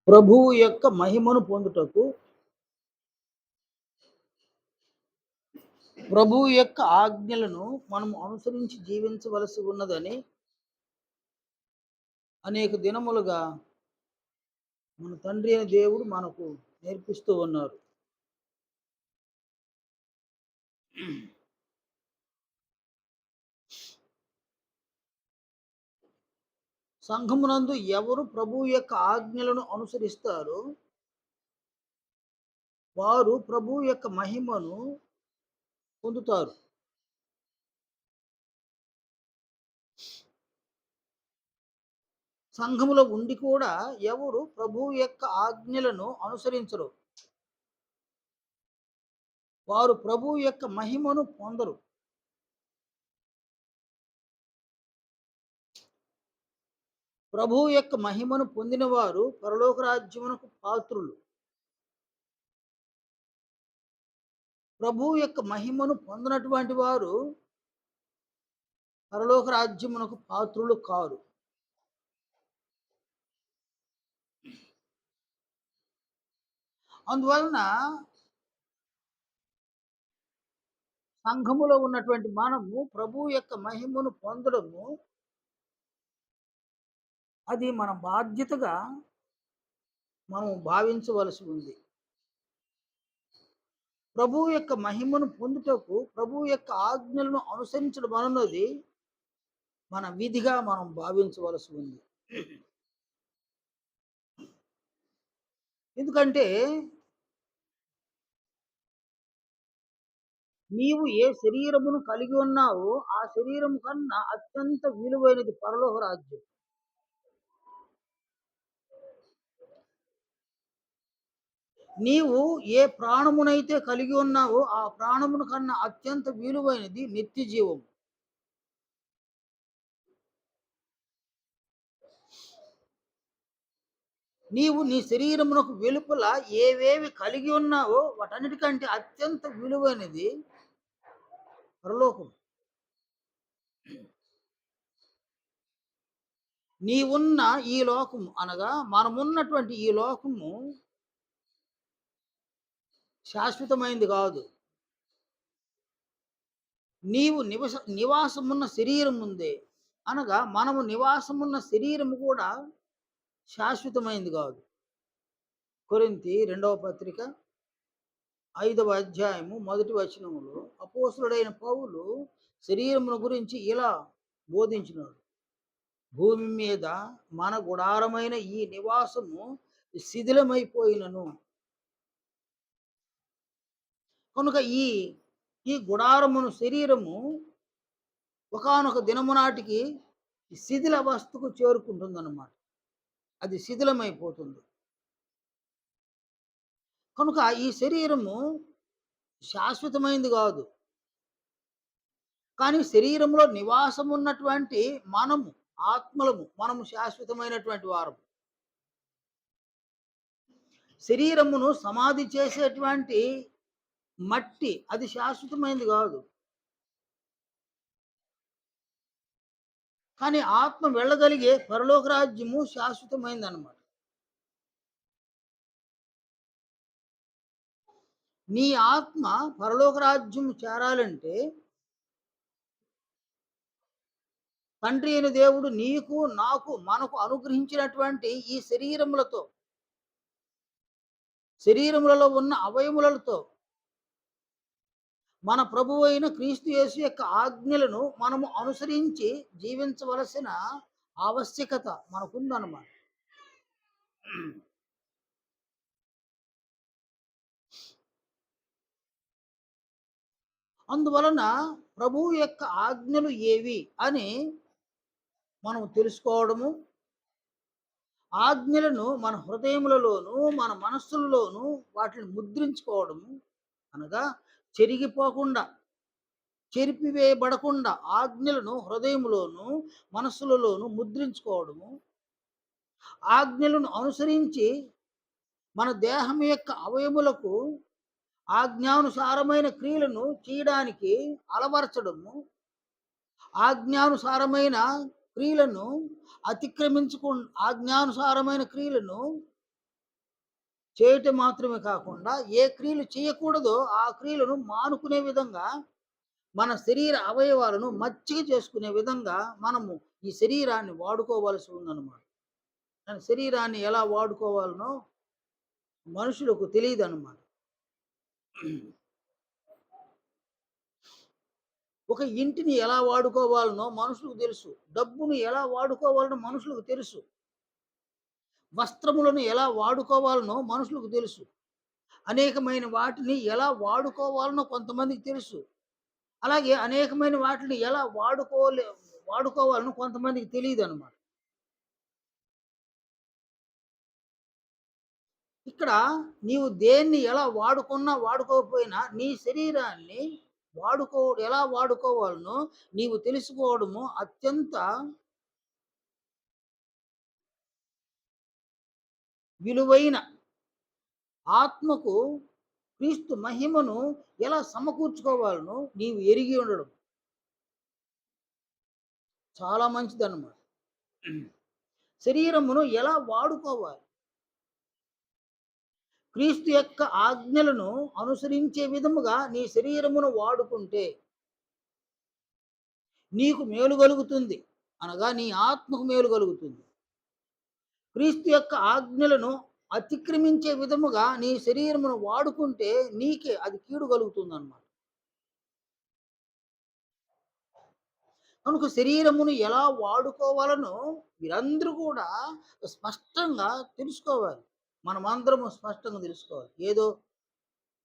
ప్రభువు యొక్క మహిమను పొందుటకు ప్రభువు యొక్క ఆజ్ఞలను మనం అనుసరించి జీవించవలసి ఉన్నదని అనేక దినములుగా మన తండ్రి అయిన దేవుడు మనకు నేర్పిస్తూ ఉన్నారు. సంఘమునందు ఎవరు ప్రభువు యొక్క ఆజ్ఞలను అనుసరిస్తారో వారు ప్రభువు యొక్క మహిమను పొందుతారు. సంఘములో ఉండి కూడా ఎవరు ప్రభువు యొక్క ఆజ్ఞలను అనుసరించరు వారు ప్రభువు యొక్క మహిమను పొందరు. ప్రభువు యొక్క మహిమను పొందిన వారు పరలోక రాజ్యమునకు పాత్రులు. ప్రభువు యొక్క మహిమను పొందినటువంటి వారు పరలోక రాజ్యమునకు పాత్రులు కారు. అందువలన సంఘములో ఉన్నటువంటి మనము ప్రభువు యొక్క మహిమను పొందడము అది మన బాధ్యతగా మనం భావించవలసి ఉంది. ప్రభువు యొక్క మహిమను పొందుటకు ప్రభువు యొక్క ఆజ్ఞలను అనుసరించడం అన్నది మన విధిగా మనం భావించవలసి ఉంది. ఎందుకంటే నీవు ఏ శరీరమును కలిగి ఉన్నావో ఆ శరీరము కన్నా అత్యంత విలువైనది పరలోక రాజ్యం. నీవు ఏ ప్రాణమునైతే కలిగి ఉన్నావో ఆ ప్రాణమును కన్నా అత్యంత విలువైనది నిత్య జీవం. నీవు నీ శరీరమునకు వెలుపల ఏవేవి కలిగి ఉన్నావో వాటన్నిటికంటే అత్యంత విలువైనది పరలోకం. నీవున్న ఈ లోకము అనగా మనమున్నటువంటి ఈ లోకము శాశ్వతమైంది కాదు. నీవు నివాసమున్న శరీరం ఉందే అనగా మనము నివాసమున్న శరీరము కూడా శాశ్వతమైంది కాదు. కొరింథీ 2వ పత్రిక 5వ అధ్యాయము 1వ వచనములో అపోస్తలుడైన పౌలు శరీరమును గురించి ఇలా బోధించినాడు. భూమి మీద మన గుడారమైన ఈ నివాసము శిథిలమైపోయినను కనుక ఈ గుడారమును శరీరము ఒకానొక దినము నాటికి శిథిల అవస్థకు చేరుకుంటుందన్నమాట. అది శిథిలమైపోతుంది. కనుక ఈ శరీరము శాశ్వతమైంది కాదు. కానీ శరీరంలో నివాసం ఉన్నటువంటి మనము ఆత్మలము మనము శాశ్వతమైనటువంటి వారము. శరీరమును సమాధి చేసేటువంటి మట్టి అది శాశ్వతమైంది కాదు. కానీ ఆత్మ వెళ్ళగలిగే పరలోక రాజ్యము శాశ్వతమైంది అన్నమాట. నీ ఆత్మ పరలోక రాజ్యం చేరాలంటే తండ్రి అయిన దేవుడు నీకు నాకు మనకు అనుగ్రహించినటువంటి ఈ శరీరములలో ఉన్న అవయములతో మన ప్రభువు అయిన క్రీస్తు యేసు యొక్క ఆజ్ఞలను మనము అనుసరించి జీవించవలసిన ఆవశ్యకత మనకుందన్నమాట. అందువలన ప్రభువు యొక్క ఆజ్ఞలు ఏవి అని మనం తెలుసుకోవడము, ఆజ్ఞలను మన హృదయములలోను మన మనస్సులలోను వాటిని ముద్రించుకోవడము అనగా చెరిగిపోకుండా చెరిపివేయబడకుండా ఆజ్ఞలను హృదయములోను మనస్సులలోను ముద్రించుకోవడము, ఆజ్ఞలను అనుసరించి మన దేహం యొక్క అవయములకు ఆజ్ఞానుసారమైన క్రియలను చేయడానికి అలవరచడము, ఆజ్ఞానుసారమైన క్రియలను ఆజ్ఞానుసారమైన క్రియలను చేయటం మాత్రమే కాకుండా ఏ క్రియలు చేయకూడదో ఆ క్రియలను మానుకునే విధంగా మన శరీర అవయవాలను మచ్చిక చేసుకునే విధంగా మనము ఈ శరీరాన్ని వాడుకోవాల్సి ఉందన్నమాట. కానీ శరీరాన్ని ఎలా వాడుకోవాలనో మనుషులకు తెలియదన్నమాట. ఒక ఇంటిని ఎలా వాడుకోవాలనో మనుషులకు తెలుసు. డబ్బును ఎలా వాడుకోవాలనో మనుషులకు తెలుసు. వస్త్రములను ఎలా వాడుకోవాలనో మనుషులకు తెలుసు. అనేకమైన వాటిని ఎలా వాడుకోవాలనో కొంతమందికి తెలుసు. అలాగే అనేకమైన వాటిని ఎలా వాడుకోవాలనో కొంతమందికి తెలీదనమాట. ఇక్కడ నీవు దేన్ని ఎలా వాడుకున్నా, వాడుకోకపోయినా నీ శరీరాన్ని ఎలా వాడుకోవాలనో నీవు తెలుసుకోవడము అత్యంత విలువైన ఆత్మకు క్రీస్తు మహిమను ఎలా సమకూర్చుకోవాలనో నీవు ఎరిగి ఉండడం చాలా మంచిదన్నమాట. శరీరమును ఎలా వాడుకోవాలి? క్రీస్తు యొక్క ఆజ్ఞలను అనుసరించే విధముగా నీ శరీరమును వాడుకుంటే నీకు మేలు కలుగుతుంది. అనగా నీ ఆత్మకు మేలు కలుగుతుంది. క్రీస్తు యొక్క ఆజ్ఞలను అతిక్రమించే విధముగా నీ శరీరమును వాడుకుంటే నీకే అది కీడు కలుగుతుందన్నమాట. కనుక శరీరమును ఎలా వాడుకోవాలనో మీరందరూ కూడా స్పష్టంగా తెలుసుకోవాలి. మనమందరము స్పష్టంగా తెలుసుకోవాలి. ఏదో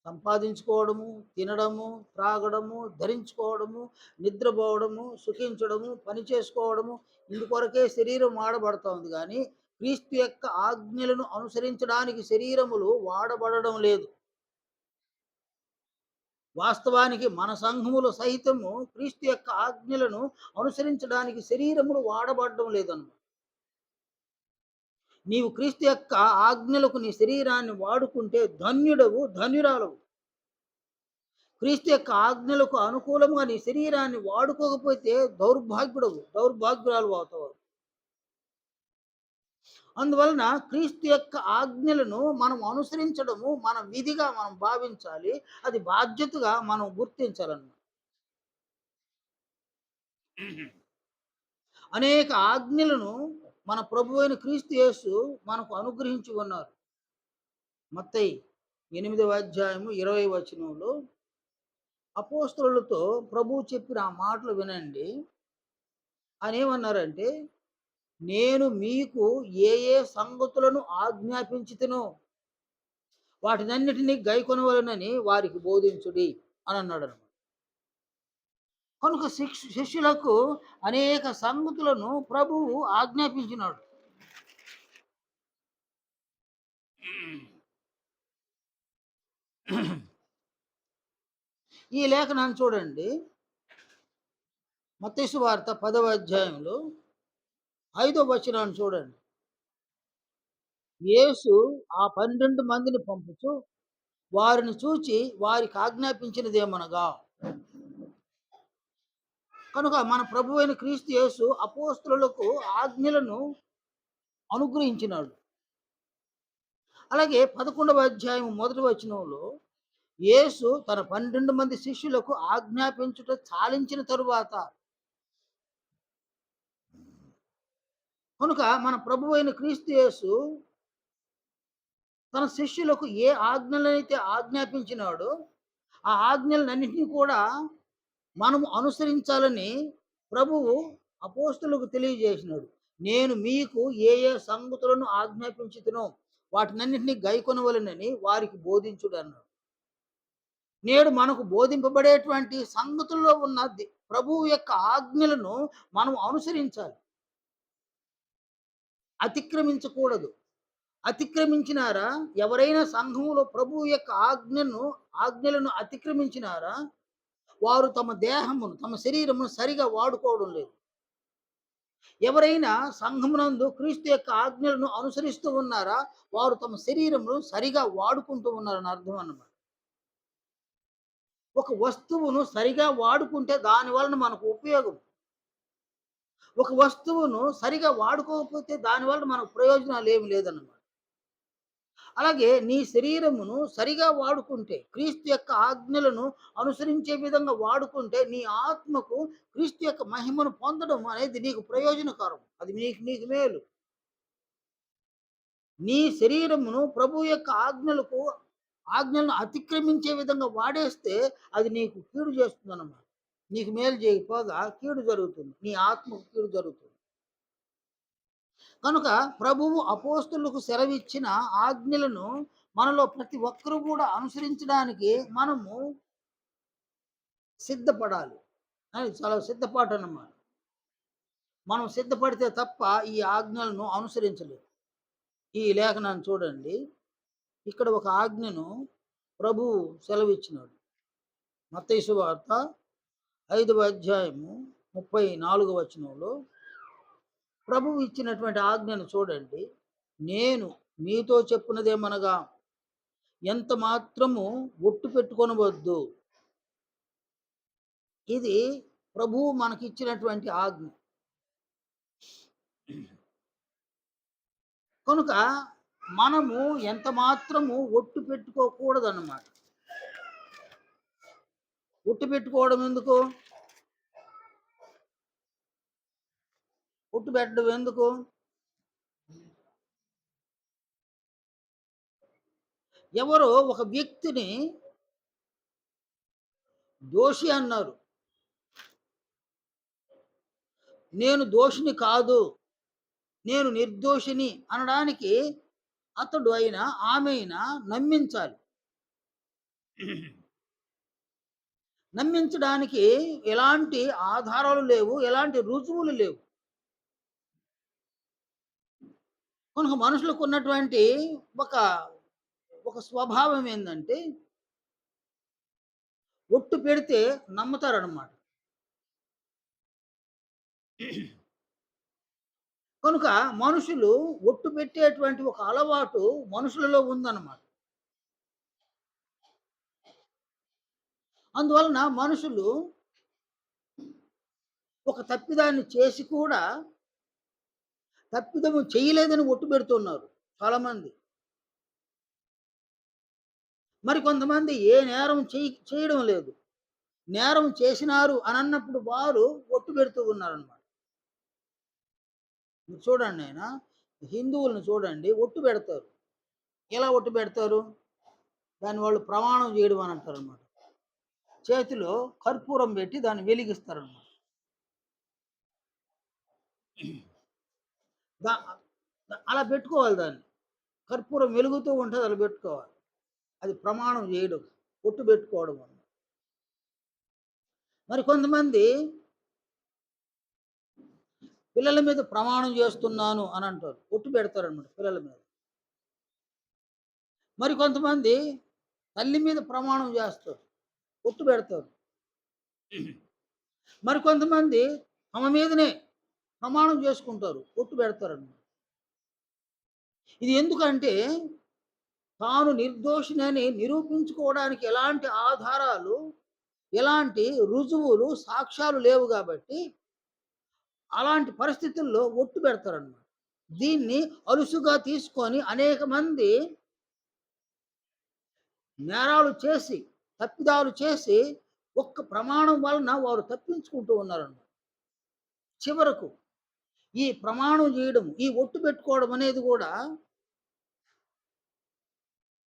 సంపాదించుకోవడము, తినడము, త్రాగడము, ధరించుకోవడము, నిద్రపోవడము, సుఖించడము, పని చేసుకోవడము ఇందుకొరకే శరీరం వాడబడతా ఉంది కానీ క్రీస్తు యొక్క ఆజ్ఞలను అనుసరించడానికి శరీరములు వాడబడడం లేదు. వాస్తవానికి మన సంఘములు సహితము క్రీస్తు యొక్క ఆజ్ఞలను అనుసరించడానికి శరీరములు వాడబడడం లేదన్నమాట. నీవు క్రీస్తు యొక్క ఆజ్ఞలకు నీ శరీరాన్ని వాడుకుంటే ధన్యుడవు, ధన్యురాలవు. క్రీస్తు యొక్క ఆజ్ఞలకు అనుకూలంగా నీ శరీరాన్ని వాడుకోకపోతే దౌర్భాగ్యుడవు, దౌర్భాగ్యురాలు అవుతావు. అందువలన క్రీస్తు యొక్క ఆజ్ఞలను మనం అనుసరించడము మన విధిగా మనం భావించాలి. అది బాధ్యతగా మనం గుర్తించాలన్నమాట. అనేక ఆజ్ఞలను మన ప్రభువైన క్రీస్తు యేసు మనకు అనుగ్రహించి ఉన్నారు. మత్తయి 8వ అధ్యాయము 20వ వచనంలో అపోస్తలులతో ప్రభువు చెప్పిన ఆ మాటలు వినండి. ఆయన ఏమన్నారంటే, నేను మీకు ఏ ఏ సంగతులను ఆజ్ఞాపించితినో వాటినన్నిటినీ గైకొనవలెనని వారికి బోధించుడి అని అన్నాడన్నమాట. కనుక శిష్యులకు అనేక సంగతులను ప్రభువు ఆజ్ఞాపించినాడు. ఈ లేఖనాన్ని చూడండి. మత్తయి సువార్త 10వ అధ్యాయంలో 5వ వచనాన్ని చూడండి. యేసు ఆ 12 మందిని పంపుచు వారిని చూచి వారికి ఆజ్ఞాపించినదేమనగా, కనుక మన ప్రభువైన క్రీస్తు యేసు అపోస్తలులకు ఆజ్ఞలను అనుగ్రహించినాడు. అలాగే 11వ అధ్యాయం 1వ వచనంలో యేసు తన 12 మంది శిష్యులకు ఆజ్ఞాపించుట చాలించిన తరువాత, కనుక మన ప్రభువైన క్రీస్తు యేసు తన శిష్యులకు ఏ ఆజ్ఞలనైతే ఆజ్ఞాపించినాడో ఆ ఆజ్ఞలన్నింటినీ కూడా మనము అనుసరించాలని ప్రభువు అపోస్తలులకు తెలియజేసినాడు. నేను మీకు ఏ ఏ సంగతులను ఆజ్ఞాపించుతునో వాటినన్నింటినీ గైకొనవలెనని వారికి బోధించుడు అన్నాడు. నేడు మనకు బోధింపబడేటువంటి సంగతుల్లో ఉన్న ప్రభువు యొక్క ఆజ్ఞలను మనం అనుసరించాలి, అతిక్రమించకూడదు. అతిక్రమించినారా, ఎవరైనా సంఘములో ప్రభువు యొక్క ఆజ్ఞలను అతిక్రమించినారా, వారు తమ దేహమును, తమ శరీరమును సరిగా వాడుకోవడం లేదు. ఎవరైనా సంఘమునందు క్రీస్తు యొక్క ఆజ్ఞలను అనుసరిస్తూ ఉన్నారా, వారు తమ శరీరమును సరిగా వాడుకుంటూ ఉన్నారని అర్థం అన్నమాట. ఒక వస్తువును సరిగా వాడుకుంటే దాని వలన మనకు ఉపయోగం. ఒక వస్తువును సరిగా వాడుకోకపోతే దాని వలన మనకు ప్రయోజనాలు ఏమి లేదన్నమాట. అలాగే నీ శరీరమును సరిగా వాడుకుంటే, క్రీస్తు యొక్క ఆజ్ఞలను అనుసరించే విధంగా వాడుకుంటే, నీ ఆత్మకు క్రీస్తు యొక్క మహిమను పొందడం అనేది నీకు ప్రయోజనకరం. అది నీకు మేలు. నీ శరీరమును ప్రభు యొక్క ఆజ్ఞలను అతిక్రమించే విధంగా వాడేస్తే, అది నీకు కీడు చేస్తుందన్నమాట. నీకు మేలు చేయకపోగా కీడు జరుగుతుంది. నీ ఆత్మకు కీడు జరుగుతుంది. కనుక ప్రభువు అపోస్తలులకు సెలవిచ్చిన ఆజ్ఞలను మనలో ప్రతి ఒక్కరు కూడా అనుసరించడానికి మనము సిద్ధపడాలి. అది చాలా సిద్ధపాటన్నమాట. మనం సిద్ధపడితే తప్ప ఈ ఆజ్ఞలను అనుసరించలేం. ఈ లేఖనాన్ని చూడండి. ఇక్కడ ఒక ఆజ్ఞను ప్రభువు సెలవిచ్చినాడు. మత్తయి సువార్త 5వ అధ్యాయము 34వ వచనంలో ప్రభువు ఇచ్చినటువంటి ఆజ్ఞను చూడండి. నేను మీతో చెప్పున్నదేమనగా, ఎంత మాత్రము ఒట్టు పెట్టుకొనవద్దు. ఇది ప్రభువు మనకిచ్చినటువంటి ఆజ్ఞ. కనుక మనము ఎంత మాత్రము ఒట్టు పెట్టుకోకూడదన్నమాట. ఒట్టు పెట్టుకోవడం ఎందుకు? ఒట్టు పెట్టడం ఎందుకు? ఎవరో ఒక వ్యక్తిని దోషి అన్నారు. నేను దోషిని కాదు, నేను నిర్దోషిని అనడానికి అతడు అయినా ఆమె అయినా నమ్మించాలి. నమ్మించడానికి ఎలాంటి ఆధారాలు లేవు, ఎలాంటి రుజువులు లేవు. కనుక మనుషులకు ఉన్నటువంటి ఒక ఒక స్వభావం ఏందంటే, ఒట్టు పెడితే నమ్ముతారనమాట. కనుక మనుషులు ఒట్టు పెట్టేటువంటి ఒక అలవాటు మనుషులలో ఉందన్నమాట. అందువలన మనుషులు ఒక తప్పిదాన్ని చేసి కూడా తప్పిదము చేయలేదని ఒట్టు పెడుతున్నారు చాలామంది. మరి కొంతమంది ఏ నేరం చేయడం లేదు. నేరం చేసినారు అని అన్నప్పుడు వారు ఒట్టు పెడుతూ ఉన్నారనమాట. మీరు చూడండి ఆయన హిందువులను చూడండి, ఒట్టు పెడతారు. ఎలా ఒట్టు పెడతారు? దాన్ని వాళ్ళు ప్రమాణం చేయడం అని అంటారనమాట. చేతిలో కర్పూరం పెట్టి దాన్ని వెలిగిస్తారనమాట. దా అలా పెట్టుకోవాలి దాన్ని. కర్పూరం వెలుగుతూ ఉంటది, అలా పెట్టుకోవాలి. అది ప్రమాణం చేయడం, ఒట్టు పెట్టుకోవడం అన్నమాట. మరి కొంతమంది పిల్లల మీద ప్రమాణం చేస్తున్నాను అని అంటారు. ఒట్టు పెడతారనమాట పిల్లల మీద. మరి కొంతమంది తల్లి మీద ప్రమాణం చేస్తారు. ఒట్టు పెడతారు. మరి కొంతమంది తమ మీదనే ప్రమాణం చేసుకుంటారు. ఒట్టు పెడతారనమాట. ఇది ఎందుకంటే తాను నిర్దోషినని నిరూపించుకోవడానికి ఎలాంటి ఆధారాలు, ఎలాంటి రుజువులు, సాక్ష్యాలు లేవు కాబట్టి అలాంటి పరిస్థితుల్లో ఒట్టు పెడతారనమాట. దీన్ని అలుసుగా తీసుకొని అనేక మంది నేరాలు చేసి, తప్పిదాలు చేసి ఒక్క ప్రమాణం వలన వారు తప్పించుకుంటూ ఉన్నారన్నమాట. చివరకు ఈ ప్రమాణం చేయడం, ఈ ఒట్టు పెట్టుకోవడం అనేది కూడా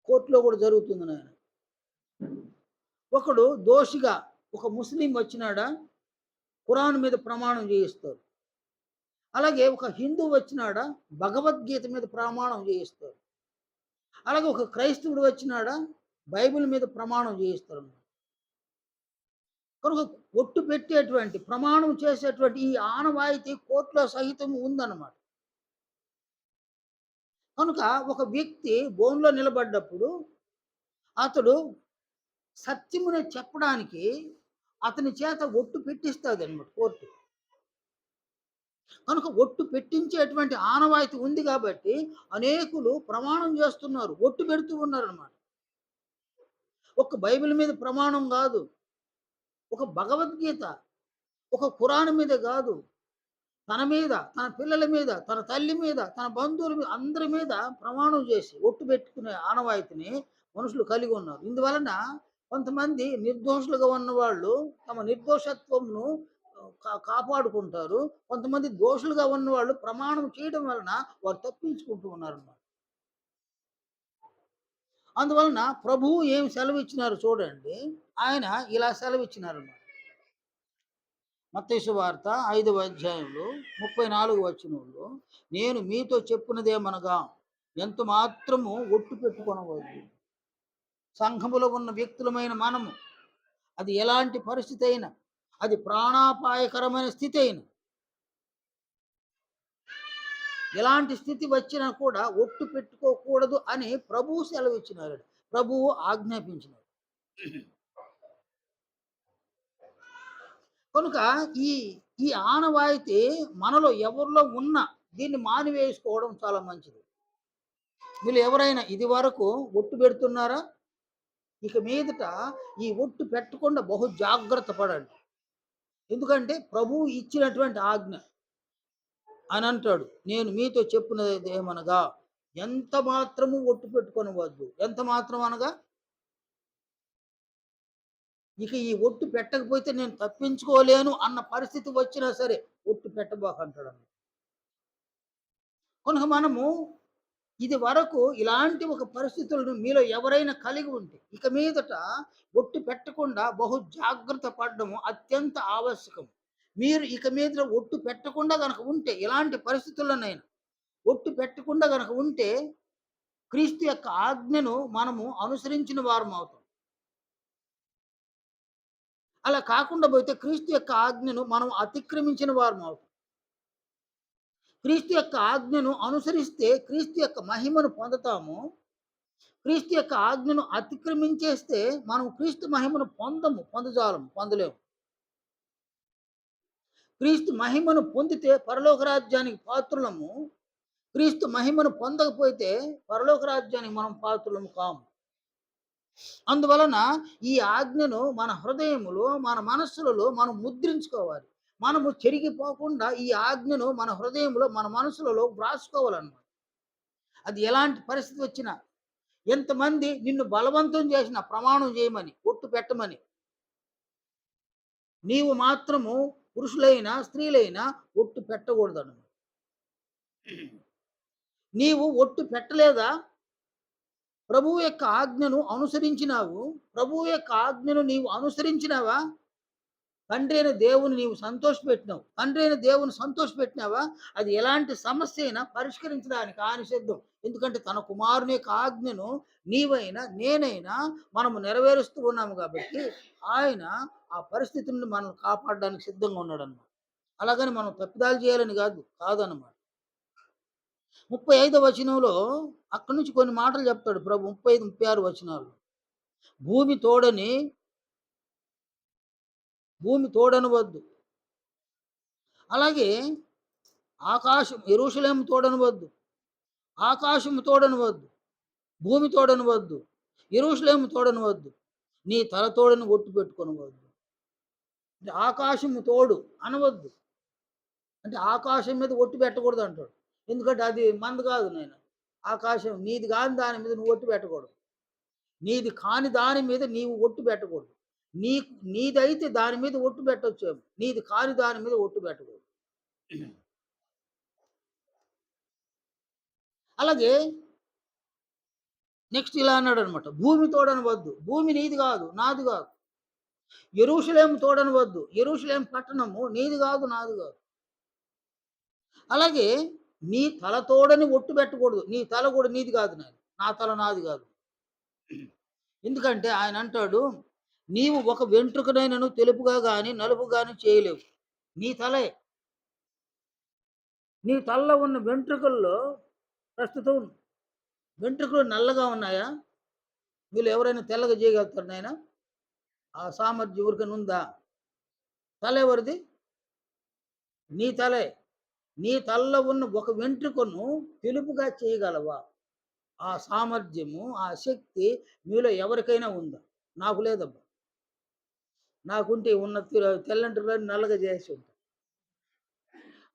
కోర్టులో కూడా జరుగుతుంది నాయన. ఒకడు దోషిగా ఒక ముస్లిం వచ్చినాడా, ఖురాన్ మీద ప్రమాణం చేయిస్తారు. అలాగే ఒక హిందూ వచ్చినాడా, భగవద్గీత మీద ప్రమాణం చేయిస్తారు. అలాగే ఒక క్రైస్తవుడు వచ్చినాడా, బైబిల్ మీద ప్రమాణం చేయిస్తారు. కనుక ఒట్టు పెట్టేటువంటి, ప్రమాణం చేసేటువంటి ఈ ఆనవాయితీ కోర్టులో సహితం ఉందన్నమాట. కనుక ఒక వ్యక్తి బోన్లో నిలబడ్డప్పుడు అతడు సత్యముని చెప్పడానికి అతని చేత ఒట్టు పెట్టిస్తాదన్నమాట కోర్టు. కనుక ఒట్టు పెట్టించేటువంటి ఆనవాయితీ ఉంది కాబట్టి అనేకులు ప్రమాణం చేస్తున్నారు, ఒట్టు పెడుతూ ఉన్నారన్నమాట. ఒక బైబిల్ మీద ప్రమాణం కాదు, ఒక భగవద్గీత, ఒక ఖురాన్ మీద కాదు, తన మీద, తన పిల్లల మీద, తన తల్లి మీద, తన బంధువుల మీద, అందరి మీద ప్రమాణం చేసి ఒట్టు పెట్టుకునే ఆనవాయితీని మనుషులు కలిగి ఉన్నారు. ఇందువలన కొంతమంది నిర్దోషులుగా ఉన్నవాళ్ళు తమ నిర్దోషత్వంను కాపాడుకుంటారు. కొంతమంది దోషులుగా ఉన్నవాళ్ళు ప్రమాణం చేయడం వలన వారు తప్పించుకుంటూ ఉన్నారన్నమాట. అందువలన ప్రభువు ఏమి సెలవిచ్చినారో చూడండి. ఆయన ఇలా సెలవిచ్చినారన్నమాట. మత్తయి సువార్త 5వ అధ్యాయంలో 34 వచనంలో, నేను మీతో చెప్పున్నదేమనగా ఎంత మాత్రము ఒట్టు పెట్టుకొనవద్దు. సంఘములో ఉన్న వ్యక్తులమైన మనము, అది ఎలాంటి పరిస్థితి అయినా, అది ప్రాణాపాయకరమైన స్థితి అయినా, ఎలాంటి స్థితి వచ్చినా కూడా ఒట్టు పెట్టుకోకూడదు అని ప్రభువు సెలవిచ్చినారు. ప్రభువు ఆజ్ఞాపించినారు. కనుక ఈ ఈ ఆనవాయితీ మనలో ఎవరిలో ఉన్న దీన్ని మానివేసుకోవడం చాలా మంచిది. మీరు ఎవరైనా ఇది వరకు ఒట్టు పెడుతున్నారా? ఇక మీదట ఈ ఒట్టు పెట్టకుండా బహు జాగ్రత్త పడండి. ఎందుకంటే ప్రభువు ఇచ్చినటువంటి ఆజ్ఞ అని అంటాడు. నేను మీతో చెప్పినది ఏమనగా ఎంత మాత్రము ఒట్టు పెట్టుకొనవద్దు. ఎంత మాత్రం అనగా ఇక ఈ ఒట్టు పెట్టకపోతే నేను తప్పించుకోలేను అన్న పరిస్థితి వచ్చినా సరే ఒట్టు పెట్టబోకంటాడు. కనుక మనము ఇది వరకు ఇలాంటి ఒక పరిస్థితులను మీలో ఎవరైనా కలిగి ఉంటే ఇక మీదట ఒట్టు పెట్టకుండా బహు జాగ్రత్త పడడము అత్యంత ఆవశ్యకం. మీరు ఇక మీద ఒట్టు పెట్టకుండా గనక ఉంటే ఇలాంటి పరిస్థితుల్లోనైనా ఒట్టు పెట్టకుండా గనక ఉంటే క్రీస్తు యొక్క ఆజ్ఞను మనము అనుసరించిన వారం అవుతాం. అలా కాకుండా పోతే క్రీస్తు యొక్క ఆజ్ఞను మనం అతిక్రమించిన వారం అవుతాం. క్రీస్తు యొక్క ఆజ్ఞను అనుసరిస్తే క్రీస్తు యొక్క మహిమను పొందుతాము. క్రీస్తు యొక్క ఆజ్ఞను అతిక్రమించేస్తే మనం క్రీస్తు మహిమను పొందలేము. క్రీస్తు మహిమను పొందితే పరలోక రాజ్యానికి పాత్రులము. క్రీస్తు మహిమను పొందకపోతే పరలోక రాజ్యానికి మనం పాత్రులము కాము. అందువలన ఈ ఆజ్ఞను మన హృదయములో, మన మనస్సులలో మనం ముద్రించుకోవాలి. మనము చెరిగిపోకుండా ఈ ఆజ్ఞను మన హృదయంలో, మన మనసులలో వ్రాసుకోవాలన్నమాట. అది ఎలాంటి పరిస్థితి వచ్చినా, ఎంతమంది నిన్ను బలవంతం చేసిన ప్రమాణం చేయమని, ఒట్టు పెట్టమని, నీవు మాత్రము పురుషులైనా స్త్రీలైనా ఒట్టు పెట్టకూడదన్నమాట. నీవు ఒట్టు పెట్టలేదా? ప్రభువు యొక్క ఆజ్ఞను అనుసరించినావు. ప్రభువు యొక్క ఆజ్ఞను నీవు అనుసరించినావా? తండ్రి అయిన దేవుని నీవు సంతోషపెట్టినావు. తండ్రి అయిన దేవుని సంతోషపెట్టినావా? అది ఎలాంటి సమస్య అయినా పరిష్కరించడానికి ఆయన సిద్ధం. ఎందుకంటే తన కుమారుని యొక్క ఆజ్ఞను నీవైనా నేనైనా మనము నెరవేరుస్తూ ఉన్నాము కాబట్టి ఆయన ఆ పరిస్థితి నుండి మనల్ని కాపాడడానికి సిద్ధంగా ఉన్నాడన్నమాట. అలాగని మనం తప్పిదాలు చేయాలని కాదన్నమాట. 35వ వచనంలో అక్కడి నుంచి కొన్ని మాటలు చెప్తాడు ప్రభు. 35, 36 వచనాలు. భూమి తోడని భూమి తోడనవద్దు. అలాగే ఆకాశం యెరూషలేము తోడనవద్దు. ఆకాశము తోడనవద్దు. భూమి తోడనవద్దు. యెరూషలేము తోడనవద్దు. నీ తల తోడని ఒట్టు పెట్టుకొనవద్దు. అంటే ఆకాశము తోడు అనవద్దు. అంటే ఆకాశం మీద ఒట్టు పెట్టకూడదు అంటాడు. ఎందుకంటే అది మనది కాదు నాయన. ఆకాశం నీది కాని దాని మీద నువ్వు ఒట్టు పెట్టకూడదు. నీది కాని దాని మీద నీవు ఒట్టు పెట్టకూడదు. నీదైతే దాని మీద ఒట్టు పెట్టొచ్చేమో. నీది కాని దాని మీద ఒట్టు పెట్టకూడదు. అలాగే నెక్స్ట్ ఇలా అన్నాడనమాట. భూమి తోడనవద్దు. భూమి నీది కాదు, నాది కాదు. యెరూషలేము తోడనవద్దు. యెరూషలేము పట్టణము నీది కాదు, నాది కాదు. అలాగే నీ తల తోడని ఒట్టు పెట్టకూడదు. నీ తల కూడా నీది కాదు నాయన. నా తల నాది కాదు. ఎందుకంటే ఆయన అంటాడు, నీవు ఒక వెంట్రుకనైనను తెలుపుగా గాని నలుపు గాని చేయలేవు. నీ తలే. నీ తలలో ఉన్న వెంట్రుకల్లో ప్రస్తుతం వెంట్రుకలు నల్లగా ఉన్నాయా? వీళ్ళు ఎవరైనా తెల్లగా చేయగలుగుతారు నాయన? ఆ సామర్థ్యం ఎవరికైనా ఉందా? తల ఎవరిది? నీ తలే. నీ తలలో ఉన్న ఒక వెంట్రుకను తెలుపుగా చేయగలవా? ఆ సామర్థ్యము, ఆ శక్తి మీలో ఎవరికైనా ఉందా? నాకు లేదబ్బా. నాకుంటే ఉన్న తెల్లంటిలోని నల్లగా చేసి ఉంటా.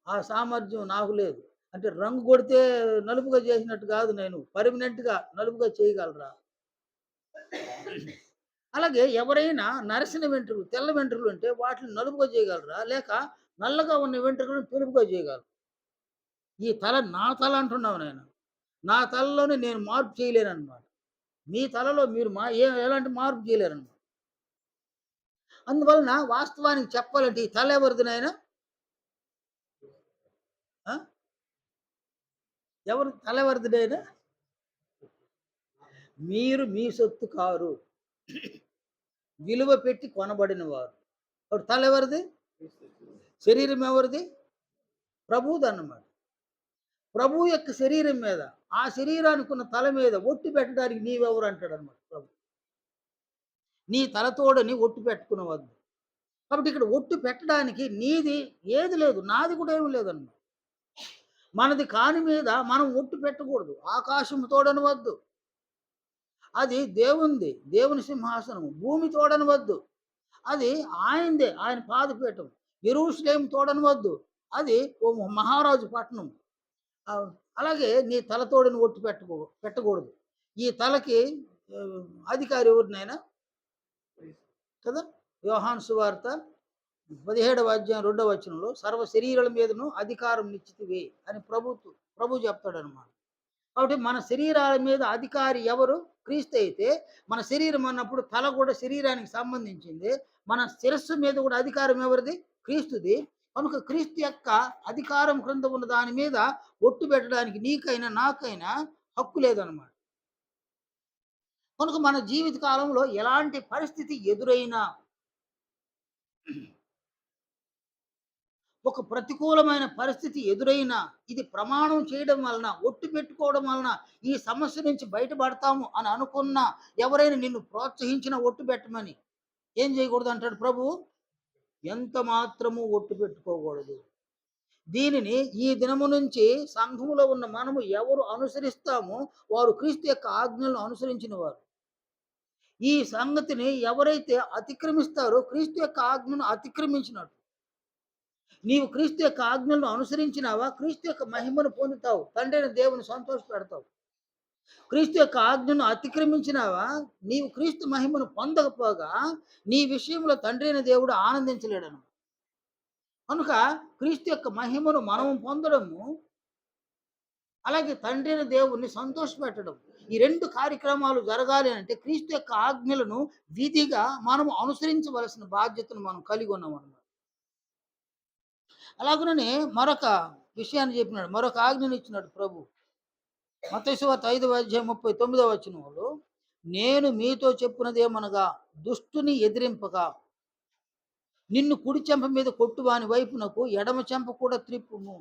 ఆ సామర్థ్యం నాకు లేదు. అంటే రంగు కొడితే నలుపుగా చేసినట్టు కాదు నేను. పర్మనెంట్‌గా నలుపుగా చేయగలరా? అలాగే ఎవరైనా నరసిన వెంట్రుకలు, తెల్ల వెంట్రుకలుంటే వాటిని నలుపుగా చేయగలరా? లేక నల్లగా ఉన్న వెంట్రుకలను తెలుపుగా చేయగలరా? ఈ తల నా తల అంటున్నావు నేను. నా తలలోనే నేను మార్పు చేయలేననమాట. మీ తలలో మీరు ఎలాంటి మార్పు చేయలేరనమాట. అందువలన వాస్తవానికి చెప్పాలంటే ఈ తల ఎవరిది నాయనా? ఆ! తల ఎవరిది నాయనా? మీరు మీ సొత్తు కారు. విలువ పెట్టి కొనబడినవారు. ఇప్పుడు తల ఎవరిది? శరీరం ఎవరిది? ప్రభువుదన్నమాట. ప్రభువు యొక్క శరీరం మీద, ఆ శరీరానికున్న తల మీద ఒట్టు పెట్టడానికి నీవెవరు అంటాడన్నమాట ప్రభు. నీ తలతోడని ఒట్టు పెట్టుకొనవద్దు. కాబట్టి ఇక్కడ ఒట్టు పెట్టడానికి నీది ఏది లేదు. నాది కూడా ఏమి లేదన్నమాట. మనది కాని మీద మనం ఒట్టు పెట్టకూడదు. ఆకాశం తోడనవద్దు. అది దేవునిది. దేవుని సింహాసనము. భూమి తోడనవద్దు. అది ఆయనదే. ఆయన పాదపీఠం. యెరూషలేము తోడనవద్దు. అది ఓ మహారాజు పట్టణం. ఆహ్, అలాగే నీ తలతోడని ఒట్టు పెట్టకూడదు. ఈ తలకి అధికారి ఎవరు నాయనా? కదా! యోహాను సువార్త 17వ అధ్యాయం 2వ వచనంలో సర్వ శరీరుల మీదను అధికారం నిశ్చితివే అని ప్రభు చెప్తాడనమాట. కాబట్టి మన శరీరాల మీద అధికారి ఎవరు? క్రీస్తు అయితే మన శరీరం అన్నప్పుడు తల కూడా శరీరానికి సంబంధించింది. మన శిరస్సు మీద కూడా అధికారం ఎవరిది? క్రీస్తుది. కనుక క్రీస్తు యొక్క అధికారం క్రింద ఉన్న దాని మీద ఒట్టు పెట్టడానికి నీకైనా, నాకైనా హక్కు లేదనమాట. కనుక మన జీవిత కాలంలో ఎలాంటి పరిస్థితి ఎదురైనా ఒక ప్రతికూలమైన పరిస్థితి ఎదురైనా, ఇది ప్రమాణం చేయడం వలన, ఒట్టు పెట్టుకోవడం వలన ఈ సమస్య నుంచి బయటపడతాము అని అనుకున్న ఎవరైనా నిన్ను ప్రోత్సహించిన ఒట్టు పెట్టమని ఏం చేయకూడదు అంటాడు ప్రభువు? ఎంత మాత్రము ఒట్టు పెట్టుకోకూడదు. దీనిని ఈ దినము నుంచి సంఘములో ఉన్న మనము ఎవరు అనుసరిస్తామో వారు క్రీస్తు యొక్క ఆజ్ఞలను అనుసరించిన వారు. ఈ సంగతిని ఎవరైతే అతిక్రమిస్తారో క్రీస్తు యొక్క ఆజ్ఞను అతిక్రమించినట్టు. నీవు క్రీస్తు యొక్క ఆజ్ఞలను అనుసరించినావా? క్రీస్తు యొక్క మహిమను పొందుతావు. తండ్రైన దేవుని సంతోషపెడతావు. క్రీస్తు యొక్క ఆజ్ఞను అతిక్రమించినావా? నీవు క్రీస్తు మహిమను పొందకపోగా నీ విషయంలో తండ్రైన దేవుడు ఆనందించలేడను. కనుక క్రీస్తు యొక్క మహిమను మనము పొందడము, అలాగే తండ్రైన దేవుణ్ణి సంతోషపెట్టడం. ఈ 2 కార్యక్రమాలు జరగాలి అంటే క్రీస్తు యొక్క ఆజ్ఞలను విధిగా మనము అనుసరించవలసిన బాధ్యతను మనం కలిగి ఉన్నామన్నమాట. అలాగనే మరొక విషయాన్ని చెప్పినాడు. మరొక ఆజ్ఞనిచ్చినాడు ప్రభు. మత్తయి సువార్త 5వ అధ్యాయం 39వ వచనంలో, నేను మీతో చెప్పున్నదేమనగా దుష్టుని ఎదిరింపక, నిన్ను కుడి చెంప మీద కొట్టు వాని వైపునకు ఎడమ చెంప కూడా త్రిప్పుము.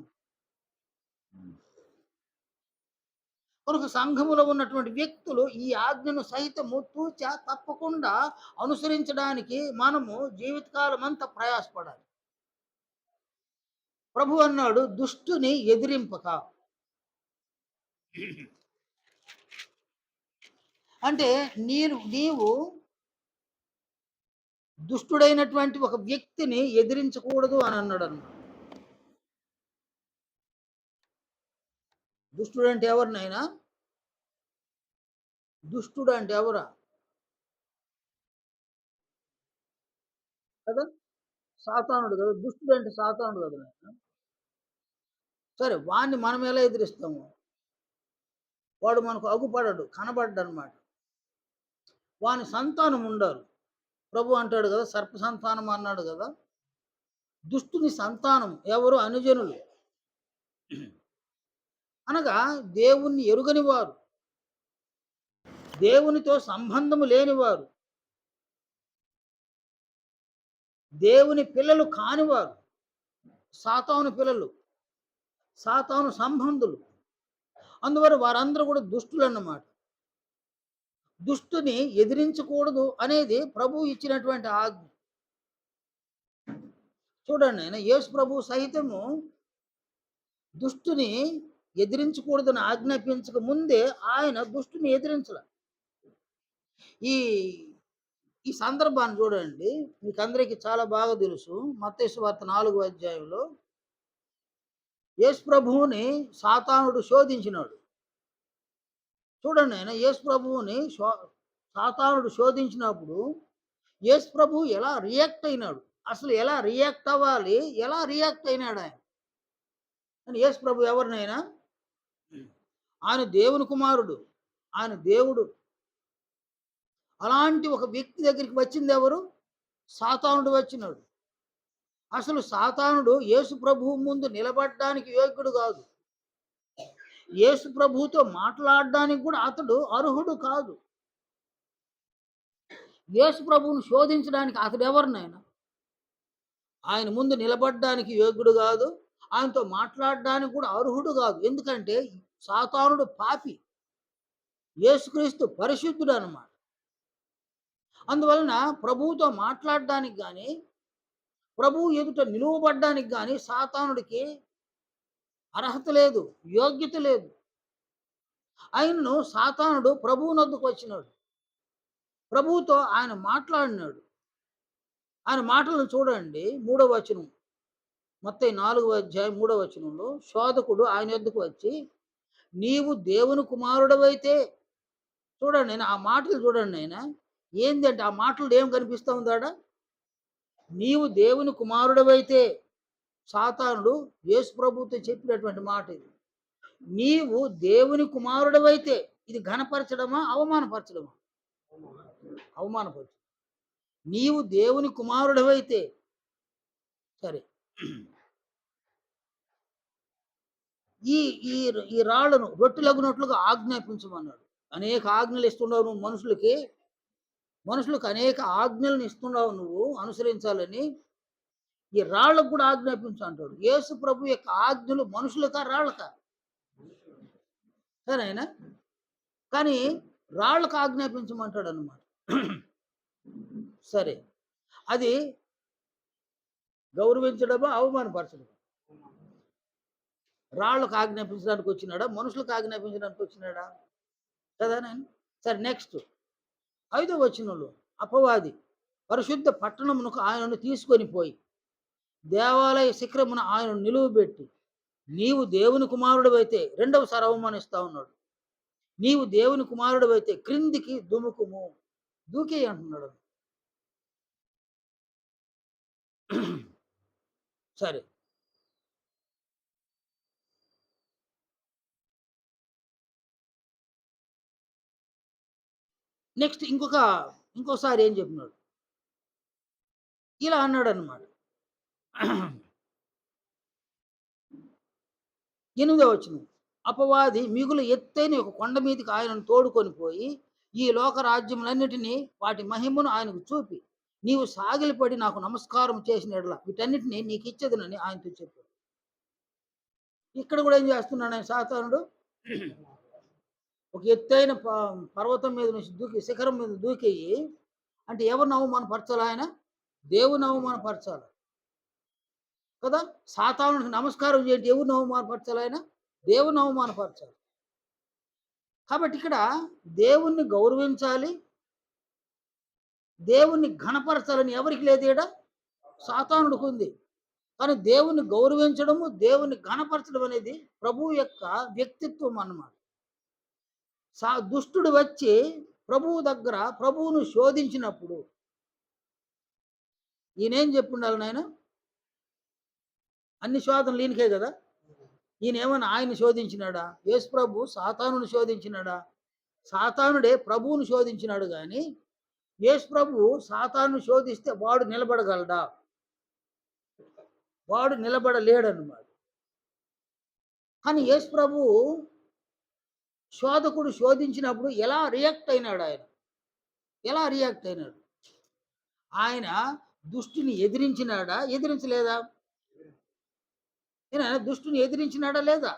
కనుక సంఘములో ఉన్నటువంటి వ్యక్తులు ఈ ఆజ్ఞను సహితము తూచా తప్పకుండా అనుసరించడానికి మనము జీవితకాలం అంతా ప్రయాసపడాలి. ప్రభు అన్నాడు దుష్టుని ఎదిరింపక. అంటే నీవు దుష్టుడైనటువంటి ఒక వ్యక్తిని ఎదిరించకూడదు అని అన్నాడన్నమాట. దుష్టుడంటే ఎవరు నాయనా? దుష్టుడంటే ఎవరా? కదా! సాతానుడు కదా! దుష్టుడంటే సాతానుడు కదా నాయనా! సరే వాడిని మనం ఎలా ఎదిరిస్తాము? వాడు మనకు అగుపడడు. కనబడ్డనమాట. వాని సంతానం ఉండాలి. ప్రభు అంటాడు కదా! సర్ప సంతానం అన్నాడు కదా! దుష్టుని సంతానం ఎవరు? అనుజనులు. అనగా దేవుణ్ణి ఎరుగని వారు. దేవునితో సంబంధము లేనివారు. దేవుని పిల్లలు కానివారు. సాతాను పిల్లలు. సాతాను సంబంధులు. అందువల్ల వారందరూ కూడా దుష్టులన్నమాట. దుష్టుని ఎదిరించకూడదు అనేది ప్రభువు ఇచ్చినటువంటి ఆజ్ఞ. చూడండి ఆయన యేసు ప్రభువు సహితము దుష్టుని ఎదిరించకూడదని ఆజ్ఞాపించక ముందే ఆయన దుష్టుని ఎదిరించల. ఈ ఈ సందర్భాన్ని చూడండి. మీకందరికీ చాలా బాగా తెలుసు. మత్తయి సువార్త 4వ అధ్యాయంలో యేసు ప్రభువుని సాతానుడు శోధించినాడు. చూడండి ఆయన యేసు ప్రభువుని సాతానుడు శోధించినప్పుడు యేసు ప్రభువు ఎలా రియాక్ట్ అయినాడు. అసలు ఎలా రియాక్ట్ అవ్వాలి? ఎలా రియాక్ట్ అయినాడాయన? అని యేసు ప్రభు ఎవరినైనా ఆయన దేవుని కుమారుడు. ఆయన దేవుడు. అలాంటి ఒక వ్యక్తి దగ్గరికి వచ్చిందెవరు? సాతానుడు వచ్చినాడు. అసలు సాతానుడు యేసు ప్రభువు ముందు నిలబడడానికి యోగ్యుడు గాదు. యేసు ప్రభువుతో మాట్లాడడానికి కూడా అతడు అర్హుడు కాదు. యేసు ప్రభువును శోధించడానికి అతడెవరు నాయన? ఆయన ముందు నిలబడడానికి యోగ్యుడు గాదు. ఆయనతో మాట్లాడడానికి కూడా అర్హుడు గాదు. ఎందుకంటే సాతానుడు పాపి. యేసుక్రీస్తు పరిశుద్ధుడనమాట. అందువలన ప్రభువుతో మాట్లాడడానికి గాని, ప్రభువు ఎదుట నిలువబడ్డానికి గాని సాతానుడికి అర్హత లేదు. యోగ్యత లేదు. ఆయనను సాతానుడు ప్రభువునొద్దకు వచ్చినాడు. ప్రభువుతో ఆయన మాట్లాడినాడు. ఆయన మాటలను చూడండి 3వ వచనం. మత్తయి 4వ అధ్యాయం 3వ వచనంలో శోధకుడు ఆయన యొద్దకు వచ్చి, "నీవు దేవుని కుమారుడవైతే" చూడండి నాయన ఆ మాటలు చూడండి నాయన. ఏందంటే ఆ మాటల్లో ఏం కనిపిస్తా ఉంది ఆడ? "నీవు దేవుని కుమారుడవైతే" సాతానుడు యేసు ప్రభువుతో చెప్పినటువంటి మాట ఇది. "నీవు దేవుని కుమారుడవైతే" ఇది ఘనపరచడమా? అవమానపరచడమా? అవమానపరచడం. "నీవు దేవుని కుమారుడవైతే" సరే. ఈ ఈ ఈ రాళ్ళను రొట్టెలగునట్లుగా ఆజ్ఞాపించమన్నాడు. అనేక ఆజ్ఞలు ఇస్తున్నావు నువ్వు మనుషులకి. మనుషులకు అనేక ఆజ్ఞలను ఇస్తున్నావు నువ్వు అనుసరించాలని. ఈ రాళ్ళకు కూడా ఆజ్ఞాపించు అంటాడు. యేసు ప్రభు యొక్క ఆజ్ఞలు మనుషులకా? రాళ్ళకా? సరేనా? కానీ రాళ్ళకు ఆజ్ఞాపించమంటాడన్నమాట. సరే. అది గౌరవించడమా? అవమానపరచడమా? రాళ్ళకు ఆజ్ఞాపించడానికి వచ్చినాడా? మనుషులకు ఆజ్ఞాపించడానికి వచ్చినాడా? కదా నాయన? సరే నెక్స్ట్ 5వ వచనంలో అపవాది పరిశుద్ధ పట్టణమునకు ఆయనను తీసుకొని పోయి దేవాలయ శిఖరమున ఆయనను నిలువబెట్టి, "నీవు దేవుని కుమారుడివైతే" రెండవసారి అవమానిస్తా ఉన్నాడు. "నీవు దేవుని కుమారుడివైతే క్రిందికి దుముకుము." దూకేయి అంటున్నాడు. సరే. నెక్స్ట్ ఇంకోసారి ఏం చెప్పినాడు? ఇలా అన్నాడన్నమాట. 8వ వచనం. అపవాది మిగులు ఎత్తైన ఒక కొండ మీదకి ఆయనను తోడుకొని పోయి, ఈ లోక రాజ్యములన్నిటినీ వాటి మహిమను ఆయనకు చూపి, "నీవు సాగిలపడి నాకు నమస్కారం చేసిన యెడల వీటన్నిటిని నీకిచ్చేదనని" ఆయనతో చెప్పాడు. ఇక్కడ కూడా ఏం చేస్తున్నాడు ఆయన సాతానుడు? ఒక ఎత్తైన పర్వతం మీద నుంచి దూకి శిఖరం మీద దూకెయ్యి అంటే ఎవరిని అవమానపరచాలి ఆయన? దేవుని అవమానపరచాలి. కదా! సాతానుడికి నమస్కారం చేయండి ఎవరిని అవమానపరచాలి ఆయన? దేవుని అవమానపరచాలి. కాబట్టి ఇక్కడ దేవుణ్ణి గౌరవించాలి. దేవుణ్ణి ఘనపరచాలని ఎవరికి లేదు ఈడ? సాతానుడికి ఉంది. కానీ దేవుణ్ణి గౌరవించడము, దేవుణ్ణి ఘనపరచడం అనేది ప్రభువు యొక్క వ్యక్తిత్వం అన్నమాట. దుష్టుడు వచ్చి ప్రభువు దగ్గర ప్రభువును శోధించినప్పుడు ఈయనేం చెప్పుండాలి నాయన? అన్ని శోధనలు ఈయనకే కదా! ఈయనేమన్నా ఆయన్ని శోధించినాడా? యేసు ప్రభు సాతానుని శోధించినాడా? సాతానుడే ప్రభువును శోధించినాడు గాని, యేసు ప్రభువు సాతానుని శోధిస్తే వాడు నిలబడగలడా? వాడు నిలబడలేడన్నమాట. కానీ యేసు ప్రభువు శోధకుడు శోధించినప్పుడు ఎలా రియాక్ట్ అయినాడు ఆయన? ఎలా రియాక్ట్ అయినాడు? ఆయన దుష్టుని ఎదిరించినాడా? ఎదిరించలేదా? ఈయన దుష్టుని ఎదిరించినాడా లేదా?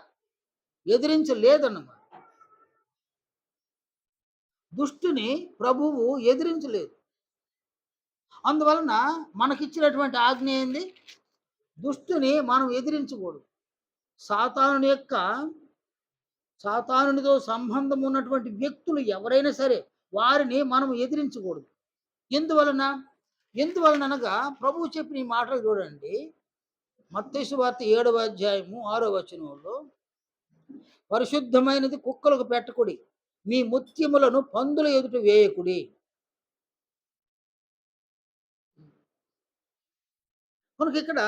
ఎదిరించలేదన్నమాట. దుష్టుని ప్రభువు ఎదిరించలేదు. అందువలన మనకిచ్చినటువంటి ఆజ్ఞ ఏంది? దుష్టుని మనం ఎదిరించకూడదు. సాతానునితో సంబంధం ఉన్నటువంటి వ్యక్తులు ఎవరైనా సరే వారిని మనం ఎదిరించకూడదు. ఎందువలన? ఎందువలననగా ప్రభువు చెప్పిన ఈ మాటలు చూడండి. మత్తయి సువార్త 7వ అధ్యాయము 6వ వచనంలో, పరిశుద్ధమైనది కుక్కలకు పెట్టకుడి, మీ ముత్యములను పందుల ఎదుట వేయకుడి. కనుక ఇక్కడ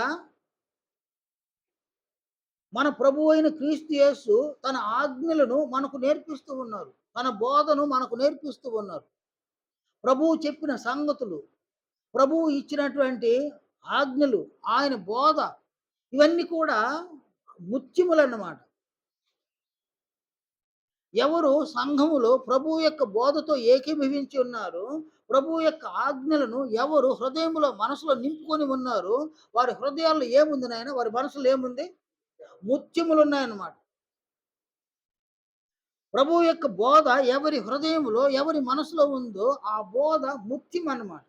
మన ప్రభువు అయిన క్రీస్తు యేసు తన ఆజ్ఞలను మనకు నేర్పిస్తూ ఉన్నారు. తన బోధను మనకు నేర్పిస్తూ ఉన్నారు. ప్రభువు చెప్పిన సంగతులు, ప్రభువు ఇచ్చినటువంటి ఆజ్ఞలు, ఆయన బోధ, ఇవన్నీ కూడా ముత్యములన్నమాట. ఎవరు సంఘములో ప్రభువు యొక్క బోధతో ఏకీభవించి ఉన్నారో, ప్రభువు యొక్క ఆజ్ఞలను ఎవరు హృదయములో, మనసులో నింపుకొని ఉన్నారో, వారి హృదయాల్లో ఏముంది నాయన? వారి మనసులో ఏముంది? ముత్యములున్నాయన్నమాట. ప్రభువు యొక్క బోధ ఎవరి హృదయంలో, ఎవరి మనసులో ఉందో ఆ బోధ ముత్యం అన్నమాట.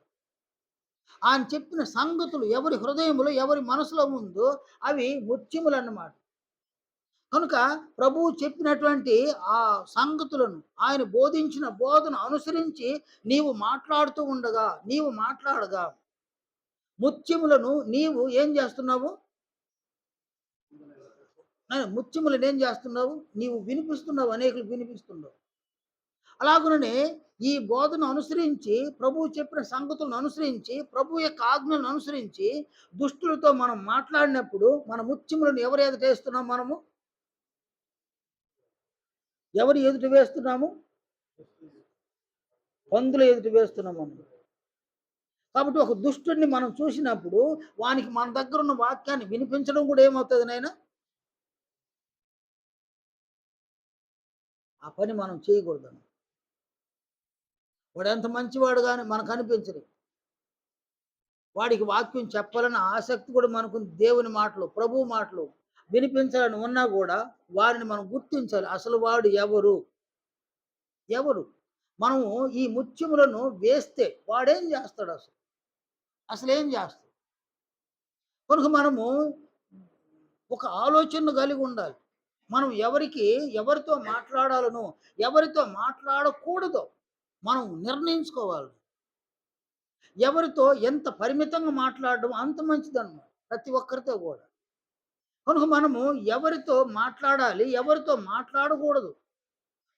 ఆయన చెప్పిన సంగతులు ఎవరి హృదయంలో, ఎవరి మనసులో ఉందో అవి ముత్యములన్నమాట. కనుక ప్రభువు చెప్పినటువంటి ఆ సంగతులను, ఆయన బోధించిన బోధను అనుసరించి నీవు మాట్లాడగా ముత్యములను నీవు ఏం చేస్తున్నావు? ముత్యములను ఏం చేస్తున్నావు? నీవు వినిపిస్తున్నావు, అనేకులకు వినిపిస్తున్నావు. అలాగుననే ఈ బోధను అనుసరించి, ప్రభువు చెప్పిన సంగతులను అనుసరించి, ప్రభు యొక్క ఆజ్ఞలను అనుసరించి దుష్టులతో మనం మాట్లాడినప్పుడు మన ముత్యములను ఎవరు ఎదుట వేస్తున్నాం? మనము ఎవరు ఎదుట వేస్తున్నాము? పందులు ఎదుట వేస్తున్నాం మనం. కాబట్టి ఒక దుష్టుడిని మనం చూసినప్పుడు వానికి మన దగ్గర ఉన్న వాక్యాన్ని వినిపించడం కూడా ఏమవుతుంది నాయనా? ఆ పని మనం చేయకూడదు. వాడు ఎంత మంచివాడు గాని మనకు అనిపించదు. వాడికి వాక్యం చెప్పాలని ఆసక్తి కూడా మనకు దేవుని మాటలు, ప్రభువు మాటలు వినిపించాలని ఉన్నా కూడా వారిని మనం గుర్తించాలి. అసలు వాడు ఎవరు? ఎవరు? మనము ఈ ముత్యములను వేస్తే వాడేం చేస్తాడు అసలు? అసలేం చేస్తాడు? కనుక మనము ఒక ఆలోచనను కలిగి ఉండాలి. మనం ఎవరితో మాట్లాడాలనో, ఎవరితో మాట్లాడకూడదో మనం నిర్ణయించుకోవాలి. ఎవరితో ఎంత పరిమితంగా మాట్లాడడం అంత మంచిదన్నమాట. ప్రతి ఒక్కరితో కూడా. కనుక మనము ఎవరితో మాట్లాడాలి, ఎవరితో మాట్లాడకూడదు.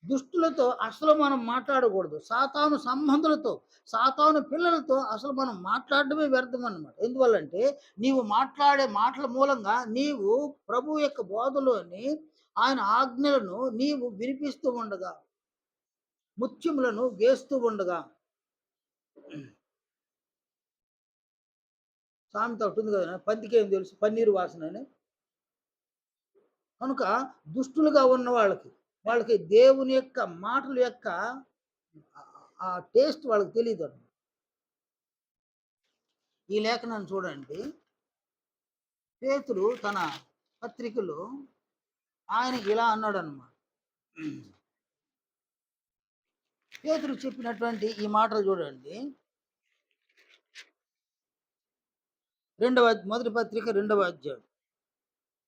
దుష్టులతో అసలు మనం మాట్లాడకూడదు. సాతాను సంబంధులతో, సాతాను పిల్లలతో అసలు మనం మాట్లాడడమే వ్యర్థం అన్నమాట. ఎందువల్లంటే నీవు మాట్లాడే మాటల మూలంగా నీవు ప్రభు యొక్క బోధలోని ఆయన ఆజ్ఞలను నీవు వినిపిస్తూ ఉండగా, ముత్యములను వేస్తూ ఉండగా, సామెత ఒకటి ఉంది కదా, పందికేం తెలుసు పన్నీరు వాసన అని. కనుక దుష్టులుగా ఉన్న వాళ్ళకి దేవుని యొక్క మాటల యొక్క ఆ టేస్ట్ వాళ్ళకి తెలియదు. ఈ లేఖనాన్ని చూడండి. పేతురు తన పత్రికలో ఆయన ఇలా అన్నాడన్నమాట. పేతురు చెప్పినటువంటి ఈ మాటలు చూడండి. మొదటి పత్రిక 2వ అధ్యాయం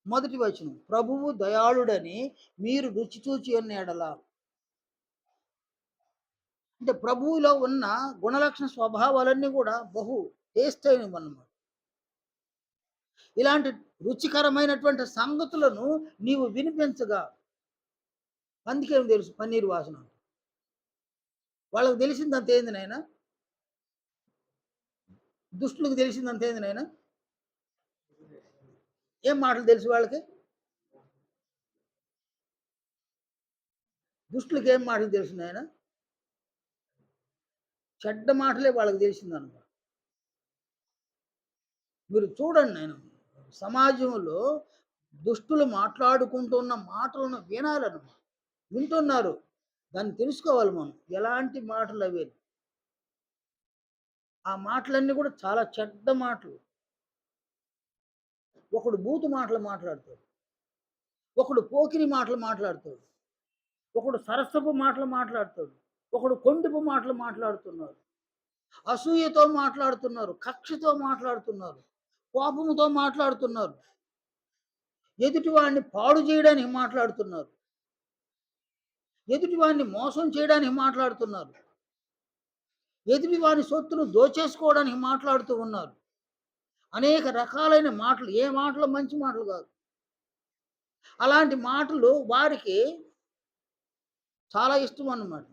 మొదటి వచనం, ప్రభువు దయాళుడని మీరు రుచి చూచి ఉన్న ఎడల. అంటే ప్రభువులో ఉన్న గుణలక్షణ స్వభావాలన్నీ కూడా బహు టేస్ట్ అయినవి అన్నమాట. ఇలాంటి రుచికరమైనటువంటి సంగతులను నీవు వినిపించగా, అందుకేం తెలుసు పన్నీరు వాసన. వాళ్ళకి తెలిసిందంత ఏంది నాయన? దుష్టులకు తెలిసిందంత ఏంది నాయన? ఏం మాటలు తెలుసు వాళ్ళకి? దుష్టులకి ఏం మాటలు తెలుసు నాయన? చెడ్డ మాటలే వాళ్ళకి తెలిసిందన్నమాట. మీరు చూడండి నాయన, సమాజంలో దుష్టులు మాట్లాడుకుంటున్న మాటలను వినాలన్నమాట. వింటున్నారు, దాన్ని తెలుసుకోవాలి మనం. ఎలాంటి మాటలు అవి? ఆ మాటలన్నీ కూడా చాలా చెడ్డ మాటలు. ఒకడు బూతు మాటలు మాట్లాడతాడు, ఒకడు పోకిరి మాటలు మాట్లాడతాడు, ఒకడు సరస్వపు మాటలు మాట్లాడతాడు, ఒకడు కొండిపు మాటలు మాట్లాడుతున్నారు, అసూయతో మాట్లాడుతున్నారు, కక్షతో మాట్లాడుతున్నారు, కోపముతో మాట్లాడుతున్నారు, ఎదుటివాడిని పాడు చేయడానికి మాట్లాడుతున్నారు, ఎదుటివాడిని మోసం చేయడానికి మాట్లాడుతున్నారు, ఎదుటివాని సొత్తును దోచేసుకోవడానికి మాట్లాడుతూ ఉన్నారు. అనేక రకాలైన మాటలు, ఏ మాటలు మంచి మాటలు కాదు. అలాంటి మాటలు వారికి చాలా ఇష్టం అన్నమాట.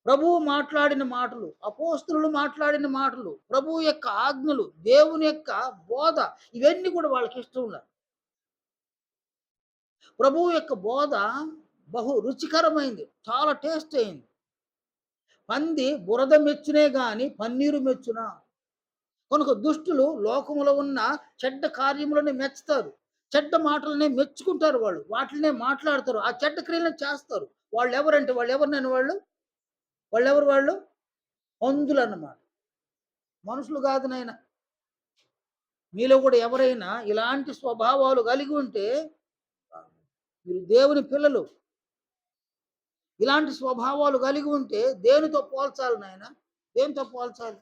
ప్రభువు మాట్లాడిన మాటలు, అపోస్తలులు మాట్లాడిన మాటలు, ప్రభువు యొక్క ఆజ్ఞలు, దేవుని యొక్క బోధ, ఇవన్నీ కూడా వాళ్ళకి ఇష్టంలా. ప్రభువు యొక్క బోధ బహు రుచికరమైంది. చాలా టేస్ట్ అయింది. పంది బురద మెచ్చునే గాని పన్నీరు మెచ్చునా? కనుక దుష్టులు లోకములో ఉన్న చెడ్డ కార్యములని మెచ్చుతారు. చెడ్డ మాటలనే మెచ్చుకుంటారు వాళ్ళు. వాటిలనే మాట్లాడతారు. ఆ చెడ్డ క్రియలను చేస్తారు. వాళ్ళెవరంటే వాళ్ళెవరినైనా వాళ్ళు? వాళ్ళెవరు వాళ్ళు? పందులన్నమాట. మనుషులు గాదు నాయన. మీలో కూడా ఎవరైనా ఇలాంటి స్వభావాలు కలిగి ఉంటే మీరు దేవుని పిల్లలు. ఇలాంటి స్వభావాలు కలిగి ఉంటే దేనితో పోల్చాలి నాయన? దేనితో పోల్చాలి?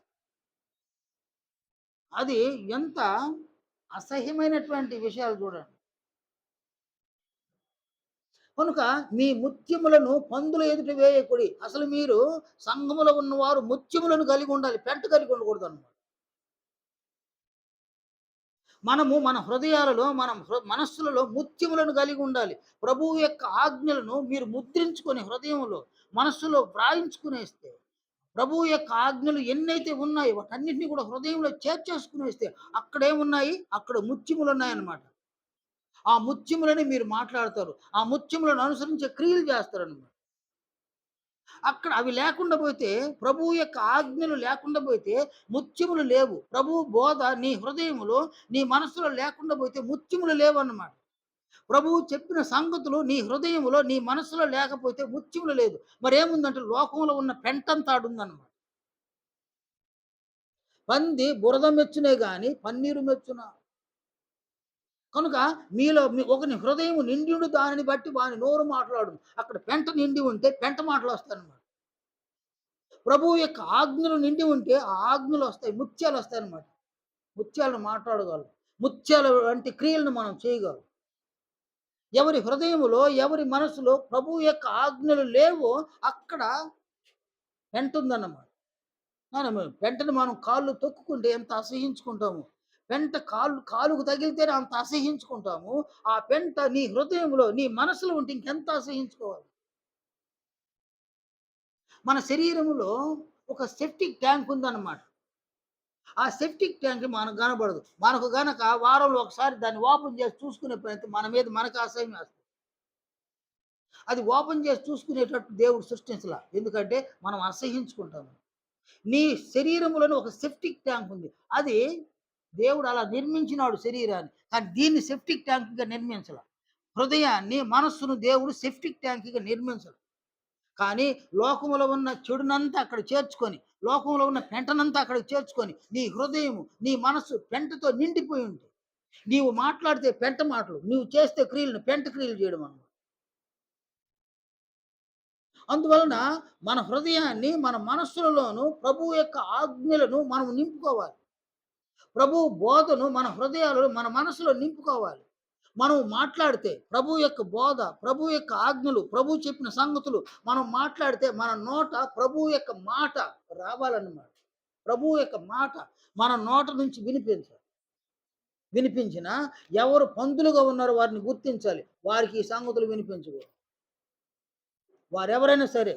అది ఎంత అసహ్యమైనటువంటి విషయాలు చూడండి. కనుక మీ ముత్యములను పందుల ఎదుట వేయకుడి. అసలు మీరు సంఘములో ఉన్నవారు ముత్యములను కలిగి ఉండాలి. పెంట కలిగి ఉండకూడదన్నమాట. మనము మన హృదయాలలో, మనస్సులలో ముత్యములను కలిగి ఉండాలి. ప్రభువు యొక్క ఆజ్ఞలను మీరు ముద్రించుకొని హృదయంలో, మనస్సులో వ్రాయించుకునేస్తే, ప్రభువు యొక్క ఆజ్ఞలు ఎన్నైతే ఉన్నాయో వాటన్నిటిని కూడా హృదయంలో చేర్చేసుకునేస్తే అక్కడేమున్నాయి? అక్కడ ముత్యములున్నాయన్నమాట. ఆ ముత్యములని మీరు మాట్లాడతారు. ఆ ముత్యములను అనుసరించే క్రియలు చేస్తారన్నమాట. అక్కడ అవి లేకుండా పోతే, ప్రభువు యొక్క ఆజ్ఞలు లేకుండా పోతే ముత్యములు లేవు. ప్రభువు బోధ నీ హృదయములో, నీ మనసులో లేకుండా పోతే ముత్యములు లేవన్నమాట. ప్రభువు చెప్పిన సంగతులు నీ హృదయములో, నీ మనసులో లేకపోతే ముత్యములు లేదు. మరేముందంటే లోకంలో ఉన్న పెంటంతా ఆడుందన్నమాట. పంది బురద మెచ్చునే గాని పన్నీరు మెచ్చునా? కనుక మీలో ఒకని హృదయం నిండి ఉండి దానిని బట్టి వాని నోరు మాట్లాడును. అక్కడ పెంట నిండి ఉంటే పెంట మాటలొస్తాయన్నమాట. ప్రభువు యొక్క ఆజ్ఞలు నిండి ఉంటే ఆ ఆజ్ఞలొస్తాయి. ముత్యాలొస్తాయన్నమాట. ముత్యాలను మాట్లాడగలం. ముత్యాల వంటి క్రియలను మనం చేయగలం. ఎవరి హృదయములో, ఎవరి మనసులో ప్రభువు యొక్క ఆజ్ఞలు లేవో అక్కడ పెంటుందన్నమాట. మనము పెంటని మనం కాళ్ళు తొక్కుకుంటే ఎంత అసహ్యించుకుంటాము. పెంట కాలుకు తగిలితేనే అంత అసహ్యించుకుంటాము. ఆ పెంట నీ హృదయంలో, నీ మనసులో ఉంటే ఇంకెంత అసహ్యించుకోవాలి. మన శరీరములో ఒక సెప్టిక్ ట్యాంక్ ఉందన్నమాట. ఆ సెప్టిక్ ట్యాంక్ మనకు కనబడదు. మనకు గనక వారంలో ఒకసారి దాన్ని ఓపెన్ చేసి చూసుకునే ప్రయత్నం మన మీద మనకు అసహ్యం వేస్తుంది. అది ఓపెన్ చేసి చూసుకునేటట్టు దేవుడు సృష్టించలా. ఎందుకంటే మనం అసహ్యించుకుంటాము. నీ శరీరములోని ఒక సెప్టిక్ ట్యాంక్ ఉంది. అది దేవుడు అలా నిర్మించినాడు శరీరాన్ని. కానీ దీన్ని సెప్టిక్ ట్యాంక్‌గా నిర్మించల. హృదయాన్ని, మనస్సును దేవుడు సెప్టిక్ ట్యాంక్‌గా నిర్మించల. కానీ లోకములో ఉన్న చెడునంతా అక్కడ చేర్చుకొని, లోకంలో ఉన్న పెంటనంతా అక్కడికి చేర్చుకొని, నీ హృదయము, నీ మనస్సు పెంటతో నిండిపోయి ఉంది. నీవు మాట్లాడితే పెంట మాటలు, నువ్వు చేస్తే క్రియలను పెంట క్రియలు చేయడం అన్నమాట. అందువలన మన హృదయాన్ని, మన మనస్సులలోను ప్రభువు యొక్క ఆజ్ఞలను మనం నింపుకోవాలి. ప్రభువు బోధను మన హృదయాలలో, మన మనసులో నింపుకోవాలి. మనం మాట్లాడితే ప్రభువు యొక్క బోధ, ప్రభువు యొక్క ఆజ్ఞలు, ప్రభువు చెప్పిన సంగతులు మనం మాట్లాడితే మన నోట ప్రభువు యొక్క మాట రావాలన్నమాట. ప్రభువు యొక్క మాట మన నోట నుంచి వినిపించినా ఎవరు పందులుగా ఉన్నారో వారిని గుర్తించాలి. వారికి ఈ సంగతులు వినిపించకూడదు. వారెవరైనా సరే,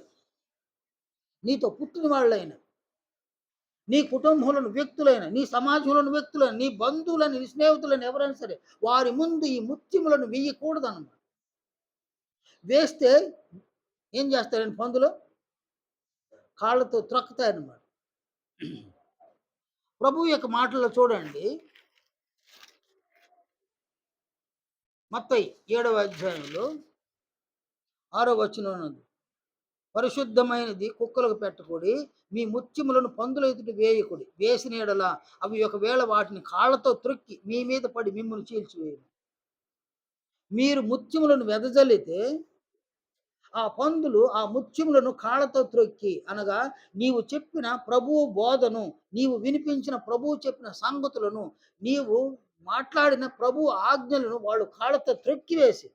నీతో పుట్టిన వాళ్ళైనా, నీ కుటుంబంలోని వ్యక్తులైన, నీ సమాజంలోని వ్యక్తులైన, నీ బంధువులని, నీ స్నేహితులని ఎవరైనా సరే, వారి ముందు ఈ ముత్యములను వెయ్యకూడదన్నమాట. వేస్తే ఏం చేస్తారండి పందులు? కాళ్ళతో త్రొక్కుతాయన్నమాట. ప్రభువు యొక్క మాటల్లో చూడండి. మత్తయి 7వ అధ్యాయంలో 6వ వచనం ఉంది. పరిశుద్ధమైనది కుక్కలకు పెట్టకుడి. మీ ముత్యములను పందుల ఎదుట వేయకుడి. వేసిన యెడల అవి ఒకవేళ వాటిని కాళ్ళతో త్రొక్కి మీ మీద పడి మిమ్మును చీల్చివేయును. మీరు ముత్యములను వెదజల్లితే ఆ పందులు ఆ ముత్యములను కాళ్ళతో త్రొక్కి, అనగా నీవు చెప్పిన ప్రభువు బోధను, నీవు వినిపించిన ప్రభువు చెప్పిన సంగతులను, నీవు మాట్లాడిన ప్రభువు ఆజ్ఞలను వాళ్ళు కాళ్ళతో త్రొక్కివేసి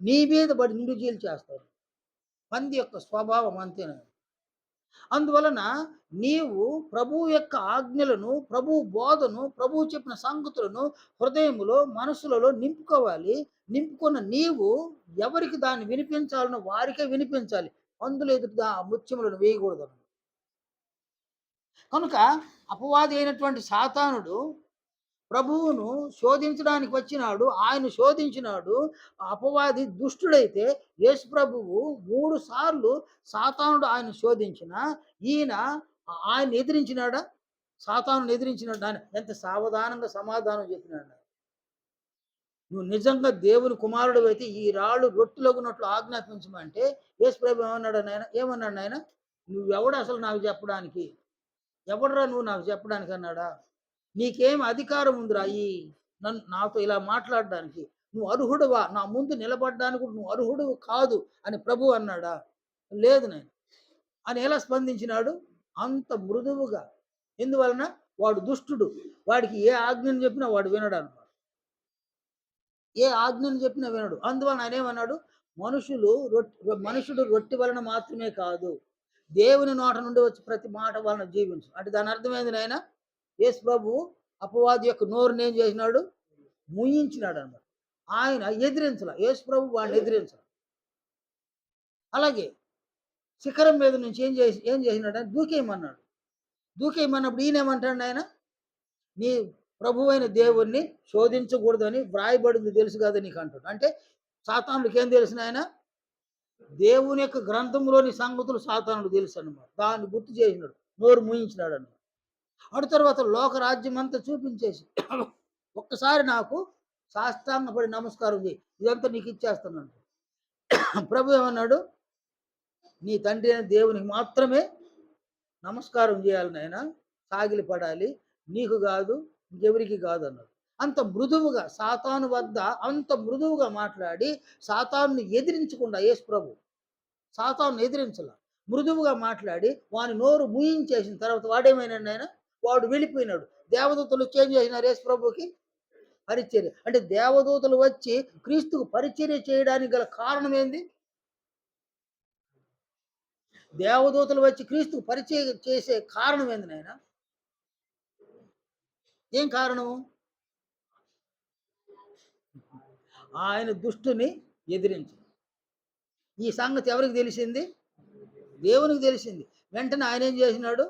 నీ మీద పడి నిన్ను చీల్చేస్తారు. పంది యొక్క స్వభావం అంతేనండి. అందువలన నీవు ప్రభువు యొక్క ఆజ్ఞలను, ప్రభువు బోధను, ప్రభువు చెప్పిన సంగతులను హృదయములో, మనసులలో నింపుకోవాలి. నింపుకున్న నీవు ఎవరికి దాన్ని వినిపించాలనో వారికే వినిపించాలి. అందులో ఎదుట ముత్యములను వేయకూడదన్నాడు. కనుక అపవాది అయినటువంటి సాతానుడు ప్రభువును శోధించడానికి వచ్చినాడు. ఆయన శోధించినాడు. అపవాది దుష్టుడైతే యేసు ప్రభువు 3 సార్లు సాతానుడు ఆయన శోధించినా, ఈయన ఆయన్ని ఎదిరించినాడా? సాతానుని ఎదిరించినాడు. ఆయన ఎంత సావధానంగా సమాధానం చెప్పినాడు. నువ్వు నిజంగా దేవుని కుమారుడివైతే ఈ రాళ్ళు రొట్టెలగునట్లు ఆజ్ఞాపించమంటే యేసు ప్రభు ఏమన్నాడు నాయన? ఏమన్నాడు నాయన? "నువ్వెవడు అసలు నాకు చెప్పడానికి? ఎవడురా నువ్వు నాకు చెప్పడానికి" అన్నాడా? "నీకేం అధికారం ఉందిరా నాతో ఇలా మాట్లాడడానికి? నువ్వు అర్హుడువా? నా ముందు నిలబడడానికి కూడా నువ్వు అర్హుడువు కాదు" అని ప్రభువు అన్నాడా? లేదు నాయన. అని ఎలా స్పందించినాడు? అంత మృదువుగా. ఎందువలన? వాడు దుష్టుడు. వాడికి ఏ ఆజ్ఞను చెప్పినా వాడు వినడనమాట. ఏ ఆజ్ఞను చెప్పినా వినడు. అందువలన ఆయనేమన్నాడు? మనుషుడు రొట్టె వలన మాత్రమే కాదు, దేవుని నోట నుండి వచ్చి ప్రతి మాట వలన జీవించు. అంటే దాని అర్థమైంది నాయన. యేసు ప్రభువు అపవాది యొక్క నోరుని ఏం చేసినాడు? ముయించినాడనమాట. ఆయన ఎదిరించల. యేసు ప్రభు వాడిని ఎదిరించల. అలాగే శిఖరం మీద నుంచి ఏం చేసినాడంటే దూకేయమన్నాడు. దూకేయమన్నప్పుడు ఈయనేమంటాడు ఆయన? నీ ప్రభువైన దేవుణ్ణి శోధించకూడదని వ్రాయబడింది తెలుసు కదా నీకు అంటాడు. అంటే సాతానుడికి ఏం తెలుసు నాయన? దేవుని యొక్క గ్రంథంలోని సంగతులు సాతానుడికి తెలుసు అన్నమాట. దాన్ని గుర్తు చేసినాడు. నోరు మూయించినాడు అన్నమాట. అటు తర్వాత లోక రాజ్యం అంతా చూపించేసి ఒక్కసారి నాకు సాష్టాంగపడి నమస్కారం చేయి, ఇదంతా నీకు ఇచ్చేస్తున్నాను. ప్రభు ఏమన్నాడు? నీ తండ్రి అయిన దేవునికి మాత్రమే నమస్కారం చేయాలి నాయన, సాగిలపడాలి, నీకు కాదు, ఇంకెవరికి కాదు అన్నాడు. అంత మృదువుగా సాతాను వద్ద అంత మృదువుగా మాట్లాడి సాతానుని ఎదిరించకుండా యేసు ప్రభు సాతానుని ఎదిరించాల. మృదువుగా మాట్లాడి వాని నోరు ముయించేసిన తర్వాత వాడేమైనాడు ఆయన? వాడు వెళ్ళిపోయినాడు. దేవదూతలు చేంజ్ చేసినారు యేసు ప్రభుకి పరిచర్య. అంటే దేవదూతలు వచ్చి క్రీస్తుకు పరిచర్య చేయడానికి గల కారణం ఏంది? దేవదూతలు వచ్చి క్రీస్తుకు పరిచయం చేసే కారణం ఏంది నాయన? ఏం కారణము? ఆయన దుష్టుని ఎదిరించు. ఈ సంగతి ఎవరికి తెలిసింది? దేవునికి తెలిసింది. వెంటనే ఆయన ఏం చేసినాడు?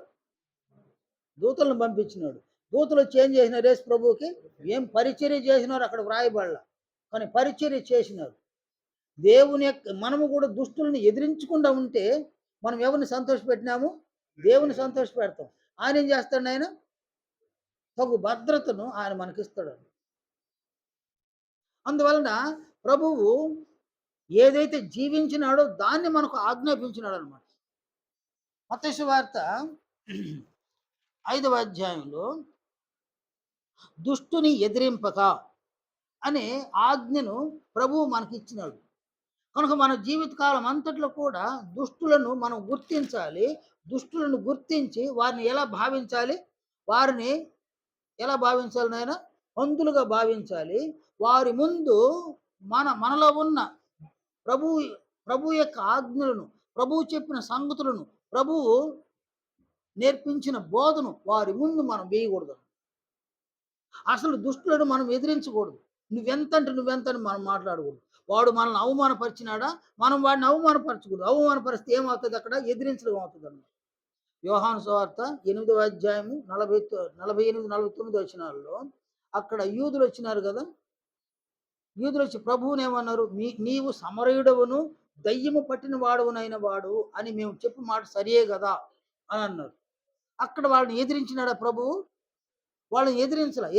దూతలను పంపించినాడు. దూతలు వచ్చి ఏం చేసినారు? యేసు ప్రభువుకి ఏం పరిచర్య చేసినారు అక్కడ వ్రాయబడల, కానీ పరిచర్య చేసినారు. దేవుని యొక్క మనము కూడా దుష్టుల్ని ఎదిరించకుండా ఉంటే మనం ఎవరిని సంతోషపెట్టినాము? దేవుని సంతోష పెడతాం. ఆయన ఏం చేస్తాడు? ఆయన తగు భద్రతను ఆయన మనకిస్తాడు. అందువలన ప్రభువు ఏదైతే జీవించినాడో దాన్ని మనకు ఆజ్ఞాపించినాడు అనమాట. మత్తయి సువార్త 5వ అధ్యాయంలో దుష్టుని ఎదిరింపక అనే ఆజ్ఞను ప్రభువు మనకిచ్చినాడు. కనుక మన జీవితకాలం అంతట్లో కూడా దుష్టులను మనం గుర్తించాలి. దుష్టులను గుర్తించి వారిని ఎలా భావించాలి? వారిని ఎలా భావించాలి నాయన? పందులుగా భావించాలి. వారి ముందు మనలో ఉన్న ప్రభువు ప్రభు యొక్క ఆజ్ఞలను, ప్రభువు చెప్పిన సంగతులను, ప్రభువు నేర్పించిన బోధను వారి ముందు మనం వేయకూడదు. అసలు దుష్టులను మనం ఎదిరించకూడదు. నువ్వెంతని మనం మాట్లాడకూడదు. వాడు మనల్ని అవమానపరిచినాడా? మనం వాడిని అవమానపరచకూడదు. అవమానపరిస్తే ఏమవుతుంది? అక్కడ ఎదిరించడం అవుతుంది అన్నమాట. యోహాను సువార్త 8వ అధ్యాయము 48, 49 వచనాల్లో అక్కడ యూదులు వచ్చినారు కదా. యూదులు వచ్చి ప్రభువుని ఏమన్నారు? నీవు సమరయుడవును దయ్యము పట్టిన వాడవునైన వాడు అని మేము చెప్పు మాట సరియే కదా అని అన్నారు. అక్కడ వాళ్ళని ఎదిరించినాడా ప్రభువు? వాళ్ళని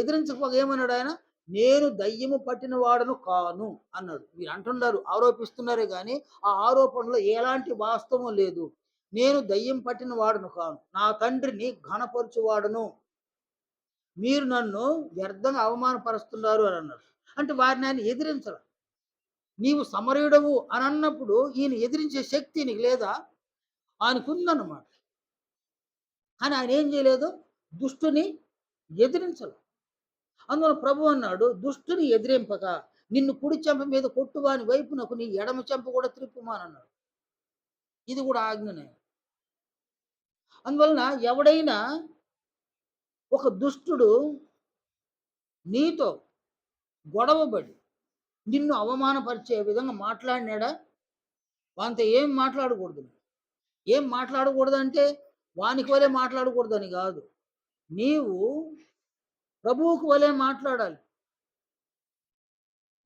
ఎదిరించకపోగా ఏమన్నాడు ఆయన? నేను దయ్యము పట్టిన వాడను కాను అన్నాడు. మీరు అంటున్నారు, ఆరోపిస్తున్నారే కానీ ఆ ఆరోపణలో ఎలాంటి వాస్తవం లేదు. నేను దయ్యం పట్టిన వాడను కాను, నా తండ్రిని ఘనపరచువాడను, మీరు నన్ను వ్యర్థంగా అవమానపరుస్తున్నారు అని అన్నాడు. అంటే వారిని ఆయన ఎదిరించాల. నీవు సమరయుడవు అని అన్నప్పుడు ఈయన ఎదిరించే శక్తి నీకు లేదా? ఆయనకుందన్నమాట. కానీ ఆయన ఏం చేయలేదు? దుష్టుని ఎదిరించాల. అందువల్ల ప్రభు అన్నాడు, దుష్టుని ఎదిరింపక నిన్ను కుడి చెంప మీద కొట్టువాని వైపునకు నీ ఎడమ చెంప కూడా త్రిప్పుమానన్నాడు. ఇది కూడా ఆజ్ఞనే. అందువలన ఎవడైనా ఒక దుష్టుడు నీతో గొడవబడి నిన్ను అవమానపరిచే విధంగా మాట్లాడినాడా? వానితో ఏం మాట్లాడకూడదు. ఏం మాట్లాడకూడదంటే వానికి వలె మాట్లాడకూడదని గాదు. నీవు ప్రభువుకు వలె మాట్లాడాలి.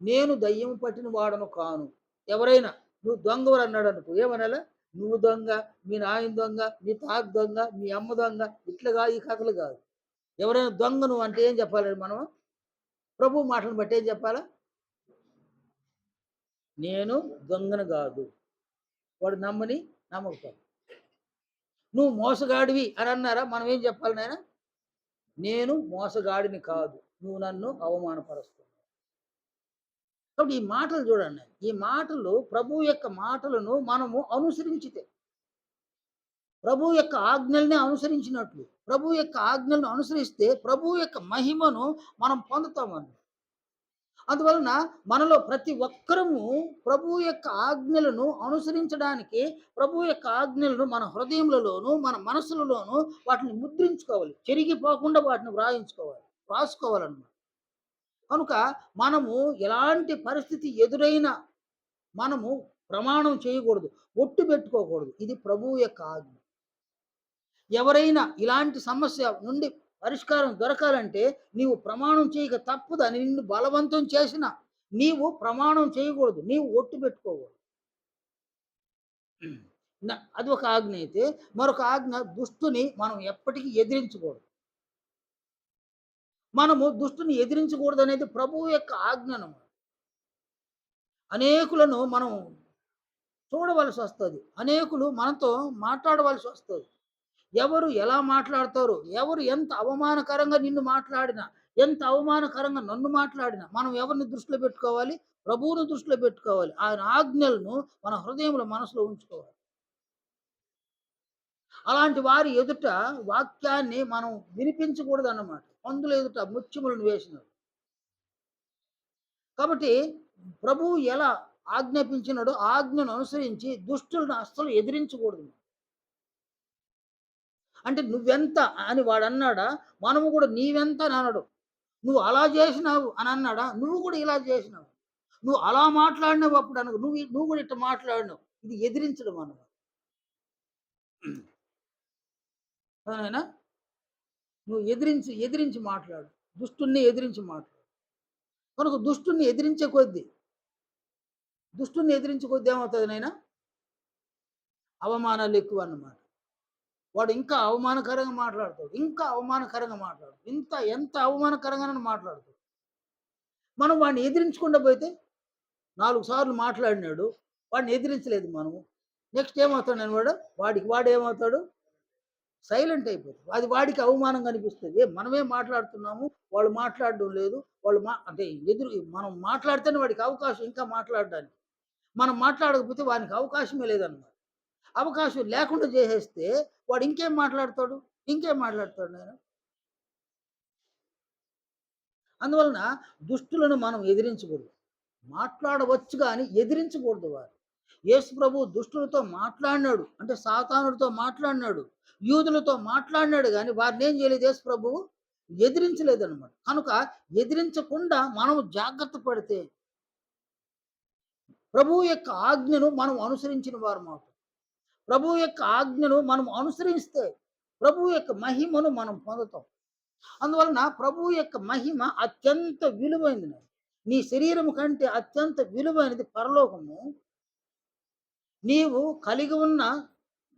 నేను దయ్యము పట్టిన వాడను కాను. ఎవరైనా నువ్వు దొంగవని అన్నాడనుకో ఏమనాలా? నువ్వు దొంగ, మీ నాయన దొంగ, మీ తాత దొంగ, మీ అమ్మ దొంగ ఇట్లా ఈ కథలు గాదు. ఎవరైనా దొంగ నువ్వు అంటే ఏం చెప్పాలండి మనం? ప్రభువు మాటలను బట్టి ఏం చెప్పాలా? నేను దొంగను గాదు. వాడు నమ్మని నమ్మకపోని. నువ్వు మోసగాడివి అని అన్నారా? మనం ఏం చెప్పాలి నాయన? నేను మోసగాడిని కాదు. నువ్వు నన్ను అవమానపరుస్తున్నావు. కాబట్టి ఈ మాటలు చూడండి. ఈ మాటలు ప్రభువు యొక్క మాటలను మనము అనుసరించితే, ప్రభువు యొక్క ఆజ్ఞల్ని అనుసరించినట్లు, ప్రభువు యొక్క ఆజ్ఞలను అనుసరిస్తే ప్రభువు యొక్క మహిమను మనం పొందుతామండి. అందువలన మనలో ప్రతి ఒక్కరము ప్రభువు యొక్క ఆజ్ఞలను అనుసరించడానికి, ప్రభువు యొక్క ఆజ్ఞలను మన హృదయములలోను, మన మనసులలోను వాటిని ముద్రించుకోవాలి. చెరిగిపోకుండా వాటిని రాసుకోవాలన్నమాట. కనుక మనము ఎలాంటి పరిస్థితి ఎదురైనా మనము ప్రమాణం చేయకూడదు. ఒట్టు పెట్టుకోకూడదు. ఇది ప్రభువు యొక్క ఆజ్ఞ. ఎవరైనా ఇలాంటి సమస్య నుండి పరిష్కారం దొరకాలంటే నీవు ప్రమాణం చేయక తప్పదని నిన్ను బలవంతం చేసినా నీవు ప్రమాణం చేయకూడదు. నీవు ఒట్టు పెట్టుకోకూడదు. అది ఒక ఆజ్ఞ అయితే, మరొక ఆజ్ఞ దుష్టుని మనం ఎప్పటికీ ఎదిరించకూడదు. మనము దుష్టుని ఎదిరించకూడదనేది ప్రభువు యొక్క ఆజ్ఞను. అనేకులను మనం చూడవలసొస్తది. అనేకులు మనతో మాట్లాడవలసొస్తది. ఎవరు ఎలా మాట్లాడతారో, ఎవరు ఎంత అవమానకరంగా నిన్ను మాట్లాడినా, ఎంత అవమానకరంగా నన్ను మాట్లాడినా, మనం ఎవరిని దృష్టిలో పెట్టుకోవాలి? ప్రభువుని దృష్టిలో పెట్టుకోవాలి. ఆయన ఆజ్ఞలను మన హృదయంలో, మనసులో ఉంచుకోవాలి. అలాంటి వారి ఎదుట వాక్యాన్ని మనం వినిపించకూడదన్నమాట. పందుల ఎదుట ముత్యములను వేసినట్టు. కాబట్టి ప్రభువు ఎలా ఆజ్ఞాపించినాడో ఆజ్ఞను అనుసరించి దుష్టులను అస్సలు ఎదిరించకూడదు. అంటే నువ్వెంత అని వాడన్నాడా? మనము కూడా నీవెంత అని అనడు. నువ్వు అలా చేసినావు అని అన్నాడా? నువ్వు కూడా ఇలా చేసినావు. నువ్వు అలా మాట్లాడినావు అప్పుడు అనకు. నువ్వు కూడా ఇట్ట మాట్లాడినావు. ఇది ఎదిరించడం అన్నమాట. అవునా? నువ్వు ఎదిరించి మాట్లాడు. దుష్టుణ్ణి ఎదిరించి మాట్లాడు. కనుక దుష్టుణ్ణి ఎదిరించే కొద్దీ ఏమవుతుంది నాయనా? అవమానాలు ఎక్కువన్నమాట. వాడు ఇంకా అవమానకరంగా మాట్లాడతాడు. ఎంత అవమానకరంగానైనా మాట్లాడతాడు. మనం వాడిని ఎదిరించకుండా పోతే 4 సార్లు మాట్లాడినాడు. వాడిని ఎదిరించలేదు మనము. నెక్స్ట్ ఏమవుతాడు వాడేమవుతాడు? సైలెంట్ అయిపోతాడు. అది వాడికి అవమానంగా అనిపిస్తది. మనమే మాట్లాడుతున్నాము. వాళ్ళు మాట్లాడడం లేదు. అంటే మనం మాట్లాడితేనే వాడికి అవకాశం ఇంకా మాట్లాడడానికి. మనం మాట్లాడకపోతే వానికి అవకాశమే లేదన్నమాట. అవకాశం లేకుండా చేసేస్తే వాడు ఇంకేం మాట్లాడతాడు నాయన. అందువలన దుష్టులను మనం ఎదిరించకూడదు. మాట్లాడవచ్చు గాని ఎదిరించకూడదు వారు. యేసు ప్రభువు దుష్టులతో మాట్లాడినాడు. అంటే సాతానుడితో మాట్లాడినాడు. యూదులతో మాట్లాడినాడు గాని వారినేం చేయలేదు యేసు ప్రభువు? ఎదిరించలేదన్నమాట. కనుక ఎదిరించకుండా మనము జాగ్రత్త పడితే ప్రభువు యొక్క ఆజ్ఞను మనం అనుసరించిన వారమవుతాం. ప్రభువు యొక్క ఆజ్ఞను మనం అనుసరిస్తే ప్రభువు యొక్క మహిమను మనం పొందుతాం. అందువలన ప్రభువు యొక్క మహిమ అత్యంత విలువైనది. నీ శరీరము కంటే అత్యంత విలువైనది పరలోకము. నీవు కలిగి ఉన్న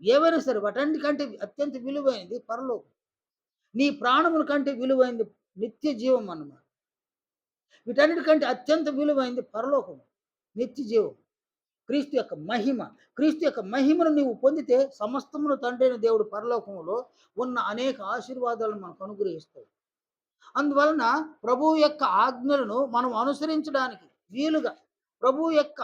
ఏవైనా సరే వాటన్నిటికంటే అత్యంత విలువైనది పరలోకం. నీ ప్రాణముల కంటే విలువైనది నిత్య జీవం అన్నమాట. వీటన్నిటికంటే అత్యంత విలువైనది పరలోకము, నిత్య జీవం. క్రీస్తు యొక్క మహిమను నీవు పొందితే సమస్తమును తండ్రైన దేవుడు పరలోకములో ఉన్న అనేక ఆశీర్వాదాలను మనకు అనుగ్రహిస్తాడు. అందువలన ప్రభువు యొక్క ఆజ్ఞలను మనం అనుసరించడానికి వీలుగా ప్రభువు యొక్క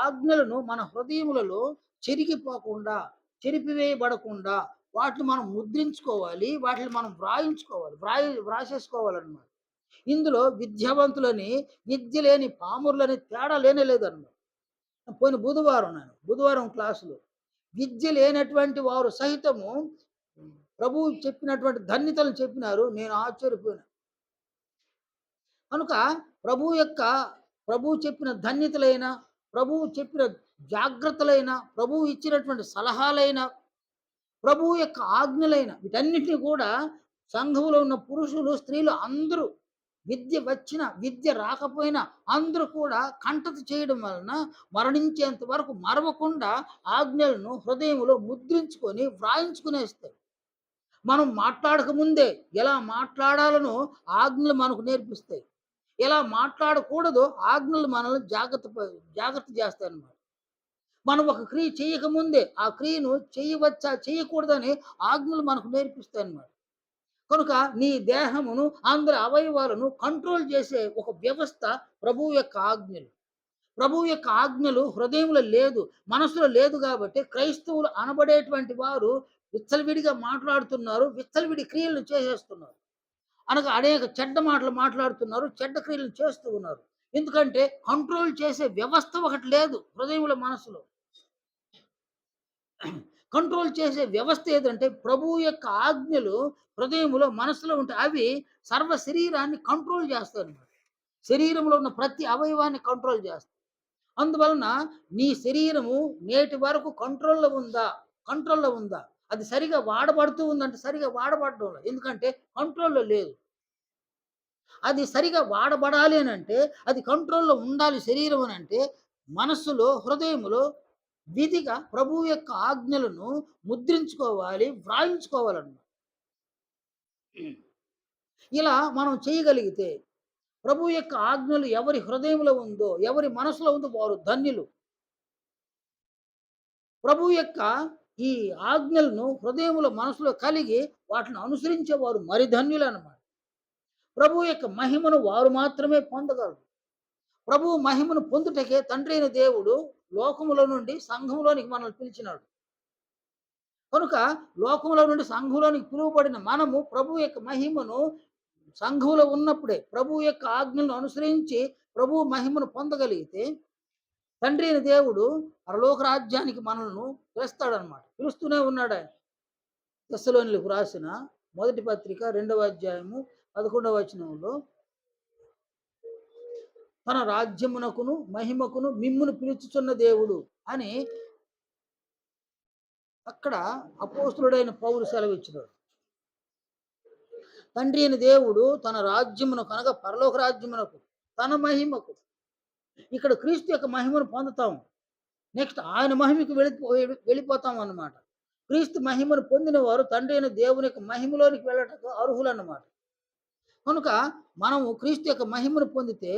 ఆజ్ఞలను మన హృదయములలో చెరిగిపోకుండా, చెరిపివేయబడకుండా వాటిని మనం ముద్రించుకోవాలి. వాటిని మనం వ్రాసేసుకోవాలన్నమాట. ఇందులో విద్యావంతులని, విద్య లేని పామరులని తేడా లేదన్నమాట. పోయిన బుధవారం క్లాసులో విద్య లేనటువంటి వారు సహితము ప్రభువు చెప్పినటువంటి ధన్యతలను చెప్పినారు. నేను ఆశ్చర్యపోయాను. కనుక ప్రభువు యొక్క ప్రభువు చెప్పిన ధన్యతలైన, ప్రభువు చెప్పిన జాగ్రత్తలైన, ప్రభువు ఇచ్చినటువంటి సలహాలైన, ప్రభువు యొక్క ఆజ్ఞలైన వీటన్నిటిని కూడా సంఘములో ఉన్న పురుషులు, స్త్రీలు అందరూ విద్య వచ్చిన, విద్య రాకపోయినా అందరూ కూడా కంటత చేయడం వలన మరణించేంత వరకు మరవకుండా ఆజ్ఞలను హృదయంలో ముద్రించుకొని వ్రాయించుకునేస్తారు. మనం మాట్లాడక ముందే ఎలా మాట్లాడాలనో ఆజ్ఞలు మనకు నేర్పిస్తాయి. ఎలా మాట్లాడకూడదో ఆజ్ఞలు మనల్ని జాగ్రత్త చేస్తాయన్నమాట. మనం ఒక క్రియ చేయకముందే ఆ క్రియను చేయవచ్చా, చేయకూడదని ఆజ్ఞలు మనకు నేర్పిస్తాయన్నమాట. కనుక నీ దేహమును, అందరి అవయవాలను కంట్రోల్ చేసే ఒక వ్యవస్థ ప్రభువు యొక్క ఆజ్ఞలు. ప్రభువు యొక్క ఆజ్ఞలు హృదయంలో లేదు, మనసులో లేదు కాబట్టి క్రైస్తవులు అనబడేటువంటి వారు విచ్చలవిడిగా మాట్లాడుతున్నారు, విచ్చలవిడి క్రియలను చేసేస్తున్నారు. అనగా అనేక చెడ్డ మాటలు మాట్లాడుతున్నారు, చెడ్డ క్రియలను చేస్తూ ఉన్నారు. ఎందుకంటే కంట్రోల్ చేసే వ్యవస్థ ఒకటి లేదు హృదయంలో, మనసులో. కంట్రోల్ చేసే వ్యవస్థ ఏదంటే ప్రభువు యొక్క ఆజ్ఞలు హృదయములో, మనసులో ఉంటే అవి సర్వ శరీరాన్ని కంట్రోల్ చేస్తాయన్నమాట. శరీరంలో ఉన్న ప్రతి అవయవాన్ని కంట్రోల్ చేస్తాయి. అందువలన నీ శరీరము నేటి వరకు కంట్రోల్‌లో ఉందా? కంట్రోల్‌లో ఉందా? అది సరిగ్గా వాడబడుతూ ఉందంటే సరిగ్గా వాడబడడం లేదు. ఎందుకంటే కంట్రోల్‌లో లేదు. అది సరిగ్గా వాడబడాలి అనంటే అది కంట్రోల్‌లో ఉండాలి శరీరం అనంటే మనస్సులో, హృదయములో విధిగా ప్రభువు యొక్క ఆజ్ఞలను ముద్రించుకోవాలి, వ్రాయించుకోవాలన్నమాట. ఇలా మనం చేయగలిగితే ప్రభువు యొక్క ఆజ్ఞలు ఎవరి హృదయంలో ఉందో, ఎవరి మనసులో ఉందో వారు ధన్యులు. ప్రభువు యొక్క ఈ ఆజ్ఞలను హృదయములో, మనసులో కలిగి వాటిని అనుసరించేవారు మరి ధన్యులన్నమాట. ప్రభువు యొక్క మహిమను వారు మాత్రమే పొందగలరు. ప్రభువు మహిమను పొందుటకే తండ్రైన దేవుడు లోకములో నుండి సంఘములోనికి మనల్ని పిలిచినాడు. కనుక లోకంలో నుండి సంఘంలోనికి పిలువబడిన మనము ప్రభువు యొక్క మహిమను సంఘంలో ఉన్నప్పుడే ప్రభువు యొక్క ఆజ్ఞలను అనుసరించి ప్రభువు మహిమను పొందగలిగితే తండ్రి అయిన దేవుడు పరలోక రాజ్యానికి మనల్ని పిలుస్తాడనమాట. పిలుస్తూనే ఉన్నాడు ఆయన. తెస్సలోనిలకు రాసిన మొదటి పత్రిక 2వ అధ్యాయము 11వ వచనంలో తన రాజ్యమునకును మహిమకును మిమ్మును పిలుచుచున్న దేవుడు అని అక్కడ అపోస్తులుడైన పౌలు సెలవిచ్చినాడు. తండ్రి అయిన దేవుడు తన రాజ్యమునకు అనగా పరలోక రాజ్యమునకు, తన మహిమకు, ఇక్కడ క్రీస్తు యొక్క మహిమను పొందుతాం. నెక్స్ట్ ఆయన మహిమకు వెళ్ళిపోతాం అన్నమాట. క్రీస్తు మహిమను పొందిన వారు తండ్రి అయిన దేవుని యొక్క మహిమలోనికి వెళ్ళటకు అర్హులన్నమాట. కనుక మనము క్రీస్తు యొక్క మహిమను పొందితే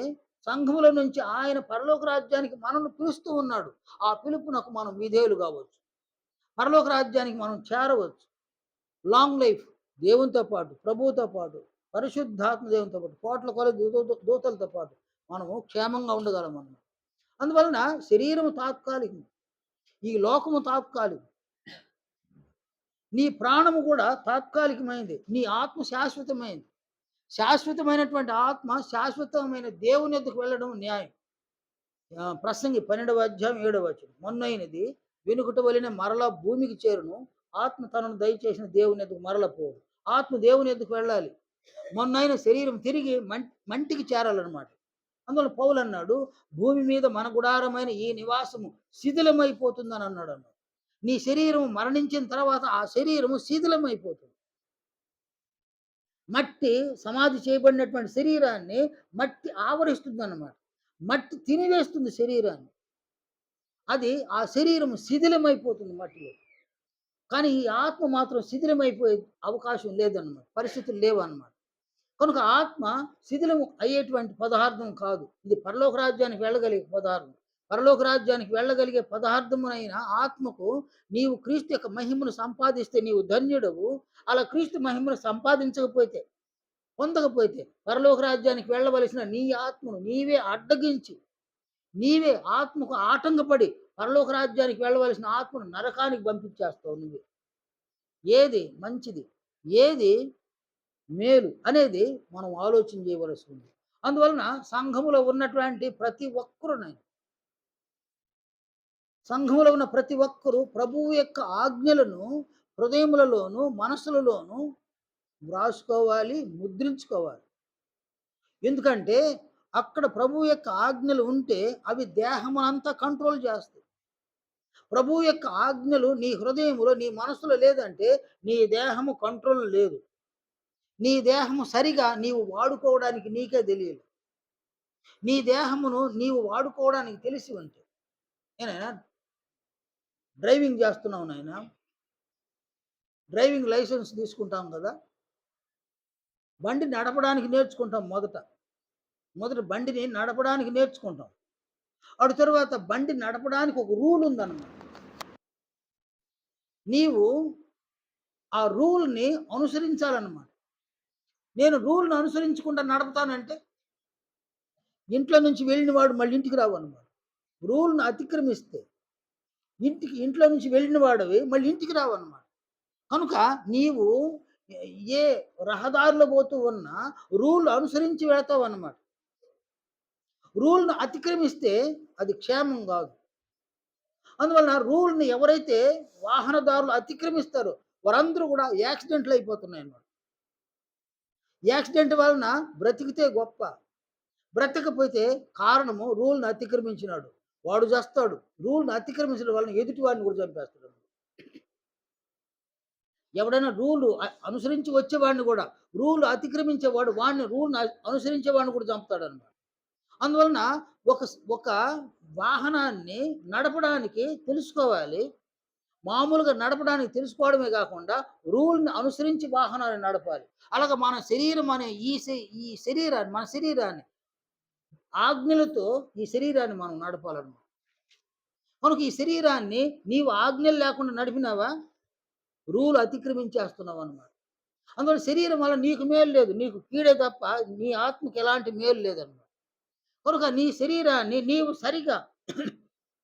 సంఘముల నుంచి ఆయన పరలోక రాజ్యానికి మనల్ని పిలుస్తూ ఉన్నాడు. ఆ పిలుపునకు మనం విధేయులు కావచ్చు. పరలోక రాజ్యానికి మనం చేరవచ్చు. లాంగ్ లైఫ్ దేవునితో పాటు, ప్రభువుతో పాటు, పరిశుద్ధాత్మ దేవునితో పాటు, కోట్ల కొలది దూతలతో పాటు మనము క్షేమంగా ఉండగలం అన్నమాట. అందువలన శరీరము తాత్కాలికం, ఈ లోకము తాత్కాలికం, నీ ప్రాణము కూడా తాత్కాలికమైంది, నీ ఆత్మ శాశ్వతమైంది. శాశ్వతమైనటువంటి ఆత్మ శాశ్వతమైన దేవుని యొద్దకు వెళ్ళడం న్యాయం. ప్రసంగి 12వ అధ్యాయం 7వ వచనం. మొన్నైనది వెనుకట వలెనే మరలా భూమికి చేరును, ఆత్మ తనను దయచేసిన దేవుని యొద్దకు మరల పోదు. ఆత్మ దేవుని యొద్దకు వెళ్ళాలి. మొన్నైన శరీరం తిరిగి మంటికి చేరాలన్నమాట. అందువల్ల పౌలు అన్నాడు, భూమి మీద మన గుడారమైన ఈ నివాసము శిథిలమైపోతుందని అన్నాడు. నీ శరీరం మరణించిన తర్వాత ఆ శరీరము శిథిలమైపోతుంది. మట్టి సమాధి చేయబడినటువంటి శరీరాన్ని మట్టి ఆవరిస్తుంది అన్నమాట. మట్టి తినివేస్తుంది శరీరాన్ని. అది ఆ శరీరం శిథిలమైపోతుంది మట్టిలో. కానీ ఈ ఆత్మ మాత్రం శిథిలమైపోయే అవకాశం లేదన్నమాట, పరిస్థితులు లేవు అన్నమాట. కనుక ఆత్మ శిథిలం అయ్యేటువంటి పదార్థం కాదు. ఇది పరలోక రాజ్యానికి వెళ్ళగలిగే పదార్థం. పరలోక రాజ్యానికి వెళ్ళగలిగే పదార్థమునైన ఆత్మకు నీవు క్రీస్తు యొక్క మహిమను సంపాదిస్తే నీవు ధన్యుడవు. అలా క్రీస్తు మహిమను సంపాదించకపోతే, పొందకపోతే పరలోక రాజ్యానికి వెళ్ళవలసిన నీ ఆత్మను నీవే అడ్డగించి, నీవే ఆత్మకు ఆటంకపడి పరలోక రాజ్యానికి వెళ్ళవలసిన ఆత్మను నరకానికి పంపించేస్తావు నువ్వే. ఏది మంచిది, ఏది మేలు అనేది మనం ఆలోచన చేయవలసి ఉంది. అందువలన సంఘములో ఉన్నటువంటి ప్రతి ఒక్కరునైనా, సంఘములో ఉన్న ప్రతి ఒక్కరూ ప్రభువు యొక్క ఆజ్ఞలను హృదయములలోను మనసులలోను వ్రాసుకోవాలి, ముద్రించుకోవాలి. ఎందుకంటే అక్కడ ప్రభువు యొక్క ఆజ్ఞలు ఉంటే అవి దేహమునంతా కంట్రోల్ చేస్తాయి. ప్రభువు యొక్క ఆజ్ఞలు నీ హృదయములో, నీ మనసులో లేదంటే నీ దేహము కంట్రోల్ లేదు. నీ దేహము సరిగా నీవు వాడుకోవడానికి నీకే తెలియదు. నీ దేహమును నీవు వాడుకోవడానికి తెలిసి ఉంటే, నేనైనా డ్రైవింగ్ చేస్తున్నావు నాయనా, డ్రైవింగ్ లైసెన్స్ తీసుకుంటాం కదా! బండి నడపడానికి నేర్చుకుంటాం మొదట. మొదట బండిని నడపడానికి నేర్చుకుంటాం. అటు తరువాత బండి నడపడానికి ఒక రూల్ ఉందన్నమాట. నీవు ఆ రూల్‌ని అనుసరించాలన్నమాట. నేను రూల్‌ని అనుసరించకుండా నడపుతానంటే, ఇంట్లో నుంచి వెళ్ళిన వాడు మళ్ళీ ఇంటికి రావన్నమాట. రూల్‌ని అతిక్రమిస్తే, ఇంట్లో నుంచి వెళ్ళిన వాడివి మళ్ళీ ఇంటికి రావన్నమాట. కనుక నీవు ఏ రహదారిలో పోతూ ఉన్నా రూల్ అనుసరించి వెళ్తావన్నమాట. రూల్‌ని అతిక్రమిస్తే అది క్షేమం గాదు. అందువలన రూల్‌ని ఎవరైతే వాహనదారులు అతిక్రమిస్తారో వారందరూ కూడా యాక్సిడెంట్లు అయిపోతున్నాయన్నమాట. యాక్సిడెంట్ వలన బ్రతికితే గొప్ప. బ్రతకపోతే కారణము రూల్‌ని అతిక్రమించినాడు. వాడు చస్తాడు. రూల్‌ని అతిక్రమించడం వలన ఎదుటి వాడిని కూడా చంపేస్తాడు. ఎవడైనా అనుసరించి వచ్చేవాడిని కూడా రూల్ అతిక్రమించేవాడు రూల్‌ని అనుసరించేవాడిని కూడా చంపుతాడన్నమాట. అందువలన ఒక ఒక వాహనాన్ని నడపడానికి తెలుసుకోవాలి. మామూలుగా నడపడానికి తెలుసుకోవడమే కాకుండా రూల్‌ని అనుసరించి వాహనాన్ని నడపాలి. అలాగే మన శరీరం అనే ఈ శరీరాన్ని, మన శరీరాన్ని ఆజ్ఞలతో ఈ శరీరాన్ని మనం నడపాలన్నమాట. కనుక ఈ శరీరాన్ని నీవు ఆజ్ఞలు లేకుండా నడిపినావా, రూల్ అతిక్రమించేస్తున్నావన్నమాట. అందువల్ల శరీరం వల్ల నీకు మేలు లేదు. నీకు కీడే తప్ప నీ ఆత్మకి ఎలాంటి మేలు లేదన్నమాట. కనుక నీ శరీరాన్ని నీవు సరిగా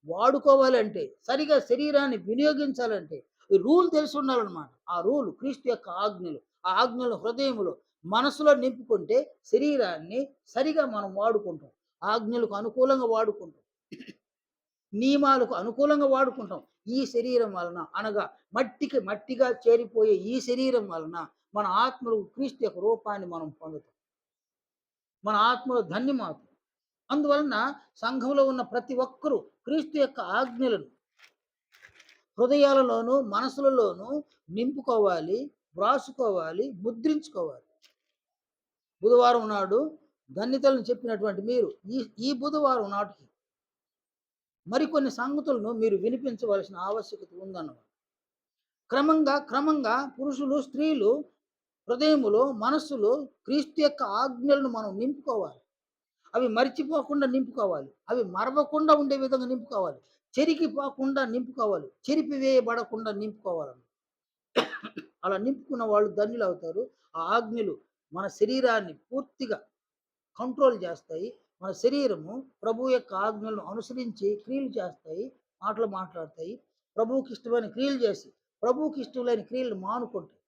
వాడుకోవాలంటే, సరిగా శరీరాన్ని వినియోగించాలంటే, ఈ రూల్ తెలిసి ఉండాలన్నమాట. ఆ రూల్ క్రీస్తు యొక్క ఆజ్ఞలు. ఆ ఆజ్ఞలు హృదయములో, మనసులో నింపుకుంటే శరీరాన్ని సరిగా మనం వాడుకుంటాం. ఆజ్ఞలకు అనుకూలంగా వాడుకుంటాం. నియమాలకు అనుకూలంగా వాడుకుంటాం. ఈ శరీరం వలన అనగా మట్టిగా చేరిపోయే ఈ శరీరం వలన మన ఆత్మలు క్రీస్తు యొక్క రూపాన్ని మనం పొందుతాం. మన ఆత్మలో ధన్యమవుతాం. అందువలన సంఘంలో ఉన్న ప్రతి ఒక్కరూ క్రీస్తు యొక్క ఆజ్ఞలను హృదయాలలోనూ, మనసులలోనూ నింపుకోవాలి, వ్రాసుకోవాలి, ముద్రించుకోవాలి. బుధవారం నాడు ధన్యతలను చెప్పినటువంటి మీరు ఈ బుధవారం నాటికి మరికొన్ని సంగతులను మీరు వినిపించవలసిన ఆవశ్యకత ఉందన్నమాట. క్రమంగా పురుషులు, స్త్రీలు హృదయములో, మనస్సులో క్రీస్తు యొక్క ఆజ్ఞలను మనం నింపుకోవాలి. అవి మరిచిపోకుండా నింపుకోవాలి. అవి మరవకుండా ఉండే విధంగా నింపుకోవాలి. చెరిగిపోకుండా నింపుకోవాలి. చెరిపివేయబడకుండా నింపుకోవాలన్నమాట. అలా నింపుకున్న వాళ్ళు ధన్యులవుతారు. ఆ ఆజ్ఞలు మన శరీరాన్ని పూర్తిగా కంట్రోల్ చేస్తాయి. మన శరీరము ప్రభు యొక్క ఆజ్ఞలను అనుసరించి క్రియలు చేస్తాయి, మాటలు మాట్లాడతాయి. ప్రభువుకి ఇష్టమైన క్రియలు చేసి, ప్రభువుకి ఇష్టం లేని క్రియలను మానుకుంటాయి.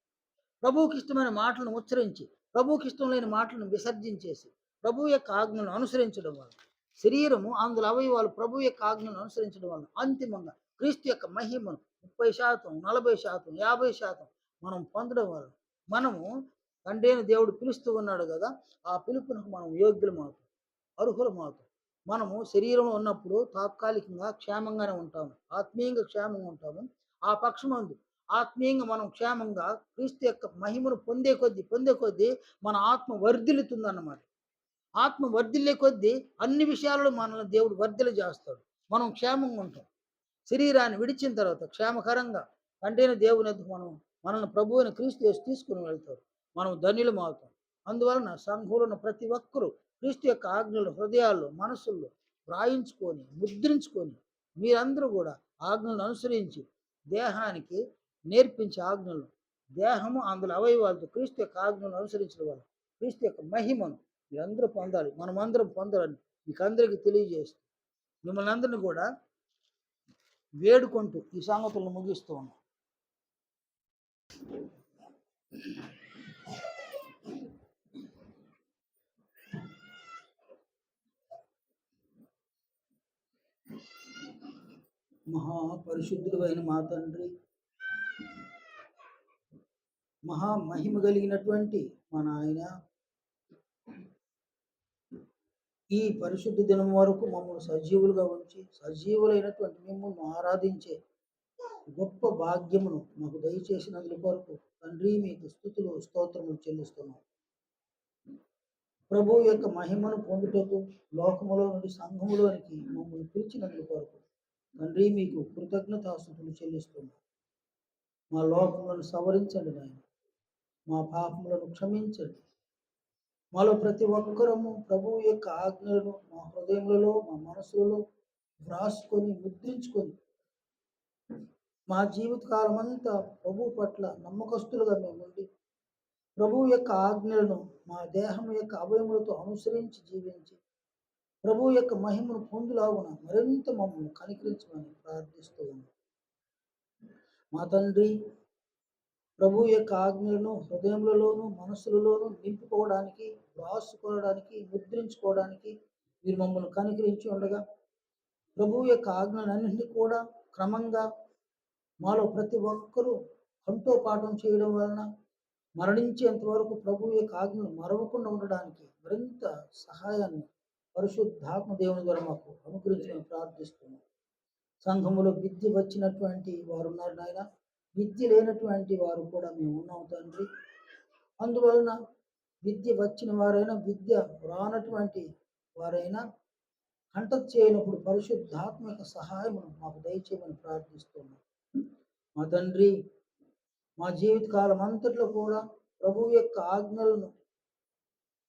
ప్రభువుకి ఇష్టమైన మాటలను ఉచ్చరించి, ప్రభువుకి ఇష్టం లేని మాటలను విసర్జించేసి, ప్రభువు యొక్క ఆజ్ఞలను అనుసరించడం వల్ల శరీరము అందులో అవయవాలు ప్రభు యొక్క ఆజ్ఞలను అనుసరించడం వల్ల అంతిమంగా క్రీస్తు యొక్క మహిమను 30%, 40%, 50% మనం పొందడం వల్ల మనము తండ్రి అయిన దేవుడు పిలుస్తూ ఉన్నాడు కదా, ఆ పిలుపునకు మనం యోగ్యులమవుతాం, అర్హులమవుతాం. మనము శరీరంలో ఉన్నప్పుడు తాత్కాలికంగా క్షేమంగానే ఉంటాము, ఆత్మీయంగా క్షేమంగా ఉంటాము. ఆ పక్షమందు ఆత్మీయంగా మనం క్షేమంగా క్రీస్తు యొక్క మహిమను పొందే కొద్దీ మన ఆత్మ వర్ధిల్లుతుందన్నమాట. ఆత్మ వర్ధిల్లే కొద్దీ అన్ని విషయాలలో మనల్ని దేవుడు వర్ధిల్ల చేస్తాడు. మనం క్షేమంగా ఉంటాం. శరీరాన్ని విడిచిన తర్వాత క్షేమకరంగా తండ్రైన దేవుని యొద్దకు మనల్ని ప్రభువు అయిన క్రీస్తు యేసు తీసుకుని వెళ్తాడు. మనం ధన్యులమవుతాం. అందువలన సంఘంలో ఉన్న ప్రతి ఒక్కరూ క్రీస్తు యొక్క ఆజ్ఞలు హృదయాల్లో, మనసుల్లో వ్రాయించుకొని, ముద్రించుకొని మీరందరూ కూడా ఆజ్ఞలను అనుసరించి దేహానికి నేర్పించే ఆజ్ఞలు, దేహము అందులో అవయవాలతో క్రీస్తు యొక్క ఆజ్ఞలను అనుసరించడం వల్ల క్రీస్తు యొక్క మహిమను మీరందరూ పొందాలి, మనమందరం పొందాలని మీకు అందరికీ తెలియజేస్తూ మిమ్మల్ని అందరినీ కూడా వేడుకుంటూ ఈ సంగతులను ముగిస్తూ ఉన్నాం. మహాపరిశుద్ధుడైన మా తండ్రి, మహా మహిమ కలిగినటువంటి మా నాయన, ఈ పరిశుద్ధ దినం వరకు మమ్మల్ని సజీవులుగా ఉంచి సజీవులైనటువంటి మిమ్మల్ని ఆరాధించే గొప్ప భాగ్యమును మాకు దయచేసినందుకు కొరకు తండ్రి మీకు స్తుతులు స్తోత్రములు చెల్లిస్తున్నాం. ప్రభు యొక్క మహిమను పొందుటకు లోకములో నుండి సంఘములోనికి మమ్మల్ని పిలిచినందుకు కొరకు తండ్రి మీకు కృతజ్ఞతాస్తుతులు చెల్లిస్తున్నాం. మా లోకములను సవరించండి నాయన, మా పాపములను క్షమించండి. మాలో ప్రతి ఒక్కరము ప్రభువు యొక్క ఆజ్ఞలను మా హృదయములలో మా మనసులలో వ్రాసుకొని ముద్రించుకొని మా జీవితకాలం అంతా ప్రభు పట్ల నమ్మకస్తులుగా మేముండి ప్రభువు యొక్క ఆజ్ఞలను మా దేహం యొక్క అవయములతో అనుసరించి జీవించి ప్రభువు యొక్క మహిమను పొందులాగున మరింత మమ్మల్ని కనికరించమని ప్రార్థిస్తూ ఉన్నాం. మా తండ్రి, ప్రభు యొక్క ఆజ్ఞలను హృదయములలోను మనసులలోను నింపుకోవడానికి, వ్రాసుకోవడానికి, ముద్రించుకోవడానికి మీరు మమ్మల్ని కనికరించి ఉండగా ప్రభు యొక్క ఆజ్ఞలన్నింటినీ కూడా క్రమంగా మాలో ప్రతి ఒక్కరూ కంఠోపాఠం చేయడం వలన మరణించేంత వరకు ప్రభు యొక్క ఆజ్ఞలు మరవకుండా ఉండడానికి మరింత సహాయాన్ని పరిశుద్ధాత్మ దేవుని ద్వారా మాకు అనుగ్రహించమని ప్రార్థిస్తున్నాం. సంఘములో విద్య వచ్చినటువంటి వారు ఉన్నారు నాయన, విద్య లేనటువంటి వారు కూడా మేము ఉన్నాం తండ్రి. అందువలన విద్య వచ్చిన వారైనా విద్య రానటువంటి వారైనా కంట చేయనప్పుడు పరిశుద్ధాత్మ యొక్క సహాయమును మాకు దయచేయమని ప్రార్థిస్తున్నాం. మా తండ్రి, మా జీవితకాలం అంతట్లో కూడా ప్రభువు యొక్క ఆజ్ఞలను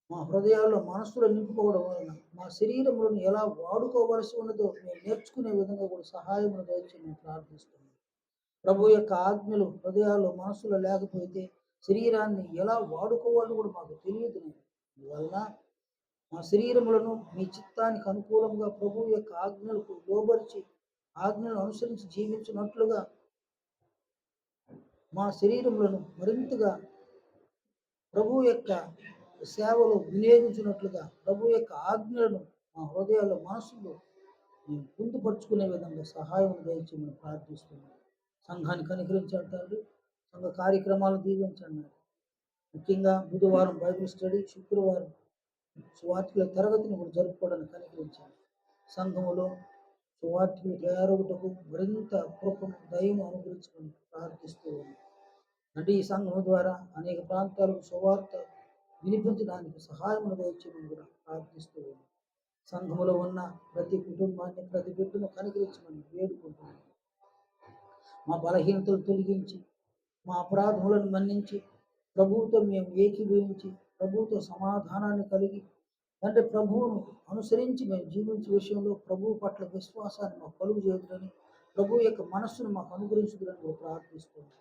మా హృదయాల్లో మనస్సులో నింపుకోవడం వలన మా శరీరములను ఎలా వాడుకోవలసి ఉన్నదో మేము నేర్చుకునే విధంగా కూడా సహాయమును దయచేయమని ప్రార్థిస్తున్నాం. ప్రభు యొక్క ఆజ్ఞలు హృదయాల్లో మనస్సులో లేకపోతే శరీరాన్ని ఎలా వాడుకోవాలో కూడా మాకు తెలియదు. అందువలన మా శరీరములను మీ చిత్తానికి అనుకూలంగా ప్రభు యొక్క ఆజ్ఞలకు లోబరిచి ఆజ్ఞలను అనుసరించి జీవించినట్లుగా మా శరీరములను మరింతగా ప్రభు యొక్క సేవలో వినియోగించినట్లుగా ప్రభు యొక్క ఆజ్ఞలను మా హృదయాల్లో మనసులో మేము పొందుపరుచుకునే విధంగా సహాయం దయచేయమని ప్రార్థిస్తున్నాం. సంఘాన్ని కనికరించండి తండ్రి, సంఘ కార్యక్రమాలు దీవించండి. ముఖ్యంగా బుధవారం బైబిల్ స్టడీ, శుక్రవారం సువార్తికుల తరగతిని కూడా జరుపుకోవడానికి కనికరించండి. సంఘములో సువార్తికులు తయారవుటకు మరింత కృపను దయను అనుగ్రహించమని ప్రార్థిస్తూ ఉన్నాం. అంటే ఈ సంఘం ద్వారా అనేక ప్రాంతాలకు సువార్త వినిపించడానికి సహాయం దయచేయమని కూడా ప్రార్థిస్తూ ఉన్నాం. సంఘములో ఉన్న ప్రతి కుటుంబాన్ని, ప్రతి బిడ్డను కనికరించమని వేడుకుంటున్నాం. మా బలహీనతలు తొలగించి, మా అపరాధములను మన్నించి, ప్రభువుతో మేము ఏకీభవించి, ప్రభువుతో సమాధానాన్ని కలిగి అంటే ప్రభువును అనుసరించి మేము జీవించే విషయంలో ప్రభువు పట్ల విశ్వాసాన్ని మాకు కలుగు చేయుటని, ప్రభు యొక్క మనస్సును మాకు అనుగ్రహించుదని ప్రార్థిస్తున్నాం.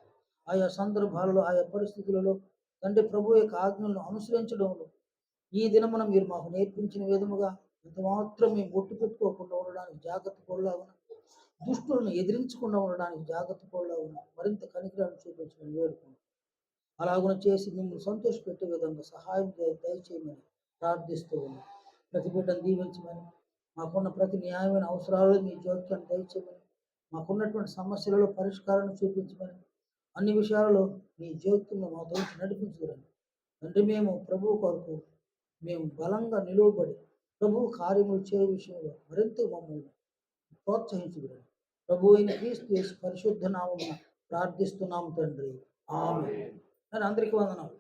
ఆయా సందర్భాలలో, ఆయా పరిస్థితులలో తండ్రి ప్రభు యొక్క ఆజ్ఞలను అనుసరించడంలో ఈ దినమున మీరు మాకు నేర్పించిన విధముగా ఇంత మాత్రం మేము ఒట్టు పెట్టుకోకుండా ఉండడానికి జాగ్రత్త పడలాగున, దుష్టులను ఎదిరించకుండా ఉండడానికి జాగ్రత్త పడలాగున మరింత కనికరాన్ని చూపించమని వేడుకుంటాం. అలాగున చేసి మిమ్మల్ని సంతోషపెట్టే విధంగా సహాయం దయచేయమని ప్రార్థిస్తూ ఉన్నాం. ప్రతి బిడ్డను దీవించమని, మాకున్న ప్రతి న్యాయమైన అవసరాలలో మీ జోక్యాన్ని దయచేయమని, మాకున్నటువంటి సమస్యలలో పరిష్కారాన్ని చూపించమని, అన్ని విషయాలలో మీ జోక్యంలో మా తోచి నడిపించుకురండి తండ్రి. మేము ప్రభువు కొరకు మేము బలంగా నిలువబడి ప్రభువు కార్యములు చేయ విషయంలో మరింత మమ్మల్ని ప్రోత్సహించుకురండి. ప్రభు అయిన క్రీస్తు యేసు పరిశుద్ధ నామమున ప్రార్థిస్తున్నాము తండ్రి. ఆమేన్. అందరికీ వందనాలు.